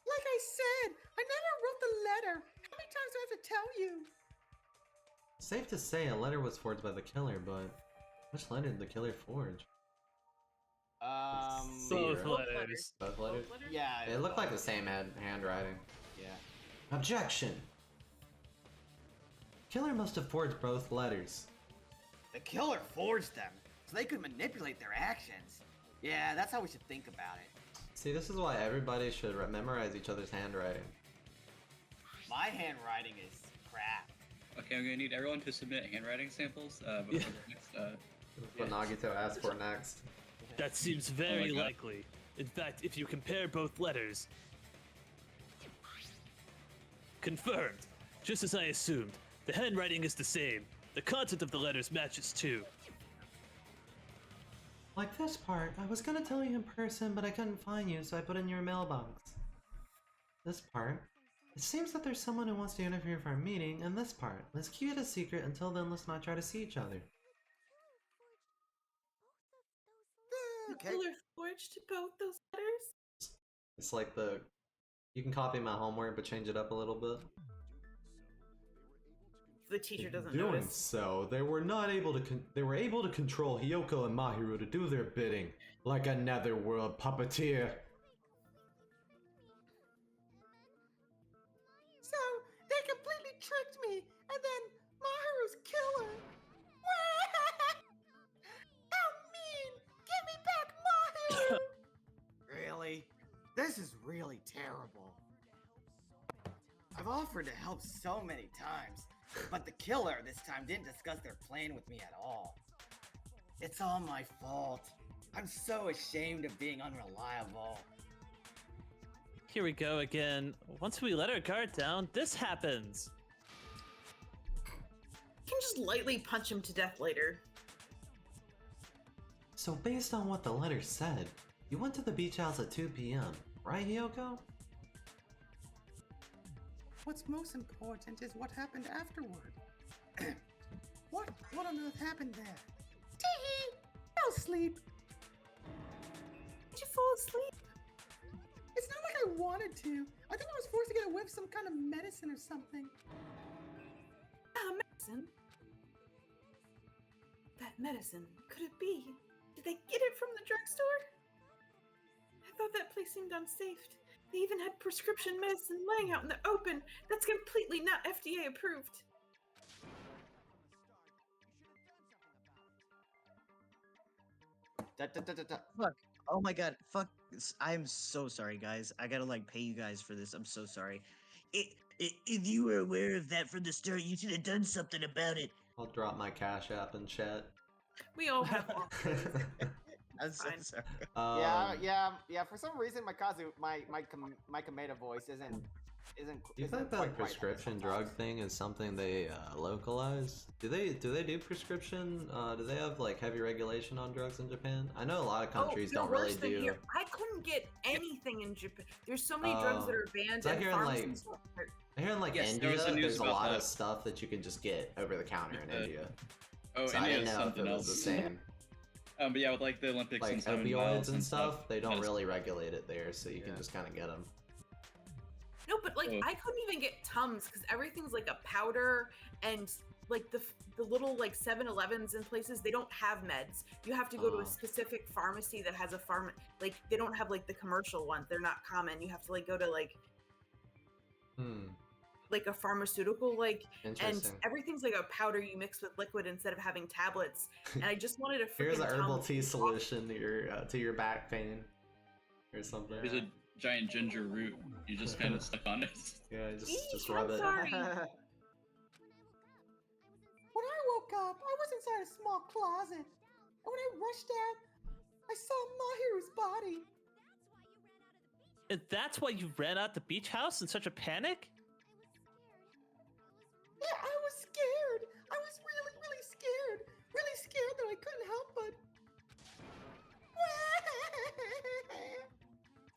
Speaker 10: Like I said, I never wrote the letter. How many times do I have to tell you?
Speaker 1: Safe to say a letter was forged by the killer, but which letter did the killer forge?
Speaker 4: Both
Speaker 1: Zero.
Speaker 4: letters.
Speaker 1: Both letters?
Speaker 5: Yeah.
Speaker 1: It looked like the same handwriting.
Speaker 5: Yeah.
Speaker 1: Objection! Killer must have forged both letters.
Speaker 5: The killer forged them, so they could manipulate their actions. Yeah, that's how we should think about it.
Speaker 1: See, this is why everybody should memorize each other's handwriting.
Speaker 5: My handwriting is crap.
Speaker 3: Okay, I'm gonna need everyone to submit handwriting samples before the next.
Speaker 1: What Nagito asked for next.
Speaker 4: That seems very likely. In fact, if you compare both letters... Confirmed. Just as I assumed. The handwriting is the same. The content of the letters matches too.
Speaker 1: Like this part, I was gonna tell you in person, but I couldn't find you, so I put it in your mailbox. This part, it seems that there's someone who wants to interfere with our meeting, and this part, let's keep it a secret until then, let's not try to see each other.
Speaker 2: The killer forged both those letters?
Speaker 1: It's like you can copy my homework, but change it up a little bit.
Speaker 2: The teacher doesn't
Speaker 1: Doing
Speaker 2: notice.
Speaker 1: so, they were not able to they were able to control Hiyoko and Mahiru to do their bidding, like a netherworld puppeteer.
Speaker 10: So, they completely tricked me, and then Mahiru's killer. How mean! Give me back Mahiru!
Speaker 5: Really? This is really terrible. I've offered to help so many times, but the killer this time didn't discuss their plan with me at all. It's all my fault. I'm so ashamed of being unreliable.
Speaker 4: Here we go again. Once we let our guard down, this happens.
Speaker 2: You can just lightly punch him to death later.
Speaker 1: So based on what the letter said, you went to the beach house at 2 p.m., right Hiyoko?
Speaker 10: What's most important is what happened afterward. What on earth happened there? Tee-hee! I'll sleep.
Speaker 2: Did you fall asleep?
Speaker 10: It's not like I wanted to. I think I was forced to get a whiff of some kind of medicine or something.
Speaker 2: Medicine? That medicine, could it be? Did they get it from the drugstore? I thought that place seemed unsafe. They even had prescription medicine laying out in the open. That's completely not FDA approved.
Speaker 7: Fuck. Oh my god. Fuck. I'm so sorry, guys. I gotta pay you guys for this. I'm so sorry. If you were aware of that from the start, you should have done something about it.
Speaker 1: I'll drop my Cash App in chat.
Speaker 2: We all have
Speaker 7: I'm so sorry.
Speaker 5: Yeah. For some reason, my Kameda voice isn't isn't.
Speaker 1: Do you
Speaker 5: isn't
Speaker 1: think
Speaker 5: quite
Speaker 1: that
Speaker 5: right
Speaker 1: prescription
Speaker 5: sometimes.
Speaker 1: drug thing is something they localize? Do they do prescription? Do they have like heavy regulation on drugs in Japan? I know a lot of countries
Speaker 2: they're
Speaker 1: don't really
Speaker 2: worse than
Speaker 1: do.
Speaker 2: here. I couldn't get anything in Japan. There's so many drugs that are banned,
Speaker 1: so I
Speaker 2: and
Speaker 1: hear in, like-
Speaker 2: pharmacies.
Speaker 1: I hear in like
Speaker 3: Yes, there
Speaker 1: India,
Speaker 3: was the news
Speaker 1: there's a
Speaker 3: about
Speaker 1: lot
Speaker 3: that.
Speaker 1: of stuff that you can just get over the counter in India.
Speaker 3: Oh,
Speaker 1: So I
Speaker 3: India
Speaker 1: didn't
Speaker 3: is
Speaker 1: know if
Speaker 3: something
Speaker 1: it was the
Speaker 3: else.
Speaker 1: same.
Speaker 3: But yeah, with like the Olympics
Speaker 1: Like
Speaker 3: and 7
Speaker 1: opioids
Speaker 3: miles
Speaker 1: and stuff, they don't
Speaker 3: that is-
Speaker 1: really regulate it there, so you can just kind of get them.
Speaker 2: No, but like
Speaker 3: Oh.
Speaker 2: I couldn't even get Tums because everything's like a powder, and like the little like 7-Elevens in places, they don't have meds. You have to go to
Speaker 1: Oh.
Speaker 2: a specific pharmacy that has a like they don't have like the commercial ones. They're not common. You have to like go to like a pharmaceutical and
Speaker 1: Interesting.
Speaker 2: everything's like a powder you mix with liquid instead of having tablets. And I just wanted a freaking
Speaker 1: Here's a herbal
Speaker 2: Tums.
Speaker 1: tea solution to your back pain, or something.
Speaker 3: There's a giant ginger root. You just kind of stuck on it.
Speaker 1: Yeah, just
Speaker 2: Eesh,
Speaker 1: rub
Speaker 2: I'm
Speaker 1: it.
Speaker 2: sorry.
Speaker 10: When I woke up, I was inside a small closet. And when I rushed out, I saw Mahiru's body.
Speaker 4: And that's why you ran out the beach house in such a panic?
Speaker 10: Yeah, I was scared. I was really, really scared. Really scared that I couldn't help but.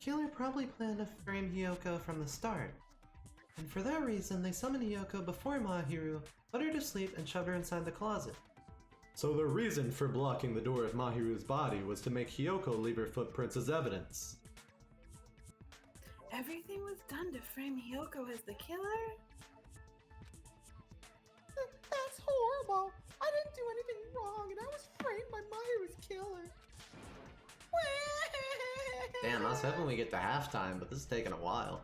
Speaker 1: Killer probably planned to frame Hiyoko from the start. And for that reason, they summoned Hiyoko before Mahiru, put her to sleep, and shoved her inside the closet. So the reason for blocking the door of Mahiru's body was to make Hiyoko leave her footprints as evidence.
Speaker 2: Everything was done to frame Hiyoko as the killer?
Speaker 10: That's horrible. I didn't do anything wrong, and I was framed by Mahiru's killer.
Speaker 1: Damn, I was hoping we get to halftime, but this is taking a while.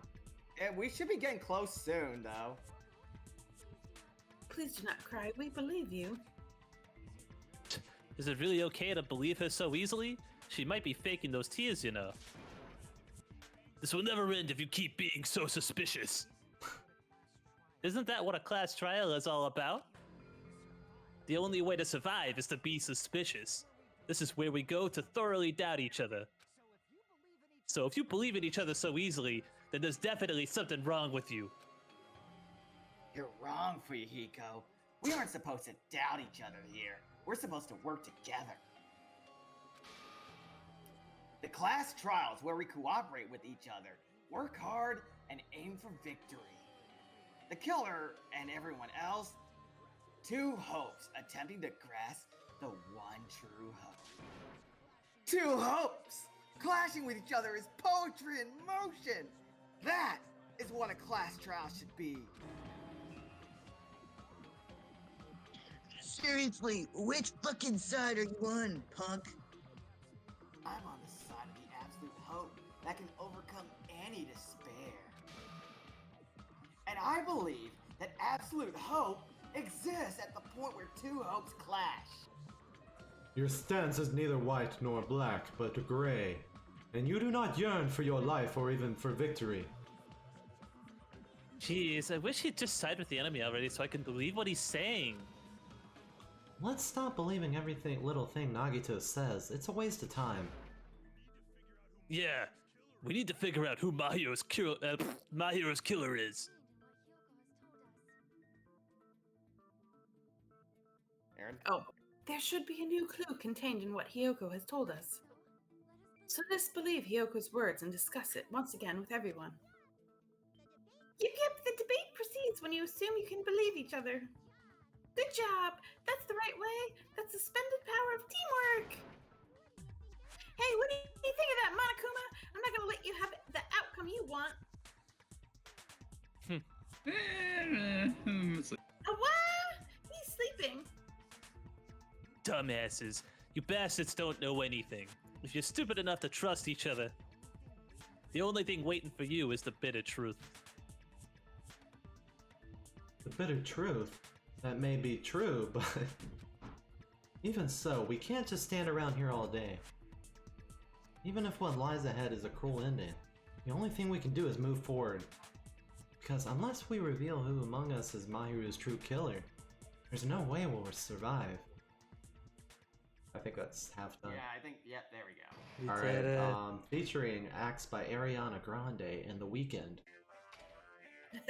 Speaker 5: Yeah, we should be getting close soon, though.
Speaker 2: Please do not cry. We believe you.
Speaker 4: Is it really okay to believe her so easily? She might be faking those tears, you know. This will never end if you keep being so suspicious. Isn't that what a class trial is all about? The only way to survive is to be suspicious. This is where we go to thoroughly doubt each other. So if you believe in each other so easily, then there's definitely something wrong with you.
Speaker 5: You're wrong, Fuyuhiko. We aren't supposed to doubt each other here. We're supposed to work together. The class trials where we cooperate with each other, work hard, and aim for victory. The killer and everyone else, two hopes attempting to grasp the one true hope. Two hopes clashing with each other is poetry in motion. That is what a class trial should be.
Speaker 7: Seriously, which fucking side are you on, punk?
Speaker 5: I'm on the side of the absolute hope that can overcome any despair. And I believe that absolute hope exists at the point where two hopes clash.
Speaker 1: Your stance is neither white nor black, but gray. And you do not yearn for your life or even for victory.
Speaker 4: Jeez, I wish he'd just side with the enemy already so I can believe what he's saying.
Speaker 1: Let's stop believing everything little thing Nagito says. It's a waste of time.
Speaker 4: Yeah, we need to figure out who Mahiro's killer is.
Speaker 5: Aaron?
Speaker 2: Oh, there should be a new clue contained in what Hiyoko has told us. So let's believe Hiyoko's words and discuss it once again with everyone. Yep, the debate proceeds when you assume you can believe each other. Good job! That's the right way! That's the splendid power of teamwork! Hey, what do you think of that, Monokuma? I'm not gonna let you have the outcome you want. A what? He's sleeping.
Speaker 4: Dumbasses. You bastards don't know anything. If you're stupid enough to trust each other, the only thing waiting for you is the bitter truth.
Speaker 1: The bitter truth? That may be true, but... even so, we can't just stand around here all day. Even if what lies ahead is a cruel ending, the only thing we can do is move forward. Because unless we reveal who among us is Mahiru's true killer, there's no way we'll survive. I think that's half done.
Speaker 5: Yeah, I think, yep, there we go.
Speaker 1: Alright, featuring acts by Ariana Grande and The Weeknd.
Speaker 5: Nice.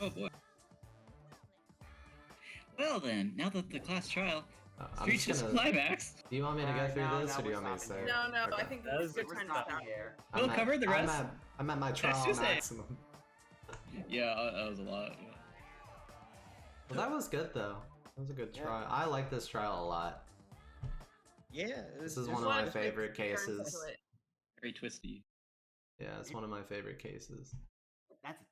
Speaker 3: Oh boy. Well then, now that the class trial
Speaker 1: I'm
Speaker 3: reaches
Speaker 1: just gonna.
Speaker 3: climax,
Speaker 1: Do you want me to go through
Speaker 5: No,
Speaker 1: this,
Speaker 5: no,
Speaker 1: or do you
Speaker 5: we're
Speaker 1: want me to say?
Speaker 5: stopping
Speaker 1: it?
Speaker 2: No, no, I
Speaker 1: Okay.
Speaker 2: think
Speaker 4: That
Speaker 2: it's
Speaker 4: is
Speaker 2: good
Speaker 5: We're
Speaker 2: time to
Speaker 5: stopping
Speaker 2: stop.
Speaker 5: here.
Speaker 3: We'll
Speaker 1: I'm at-
Speaker 3: cover the rest
Speaker 1: I'm at my
Speaker 3: next
Speaker 1: trial
Speaker 3: Tuesday.
Speaker 1: maximum.
Speaker 3: yeah, that was a lot.
Speaker 1: Well, that was good though. That was a good
Speaker 5: Yeah.
Speaker 1: trial. I like this trial a lot.
Speaker 7: Yeah,
Speaker 1: This is
Speaker 7: there's
Speaker 1: one
Speaker 2: There's
Speaker 1: of
Speaker 2: a lot
Speaker 1: my
Speaker 2: of twists
Speaker 1: favorite
Speaker 2: and turns
Speaker 1: cases.
Speaker 2: to it.
Speaker 3: Very twisty.
Speaker 1: Yeah, it's one of my favorite cases.
Speaker 5: That's a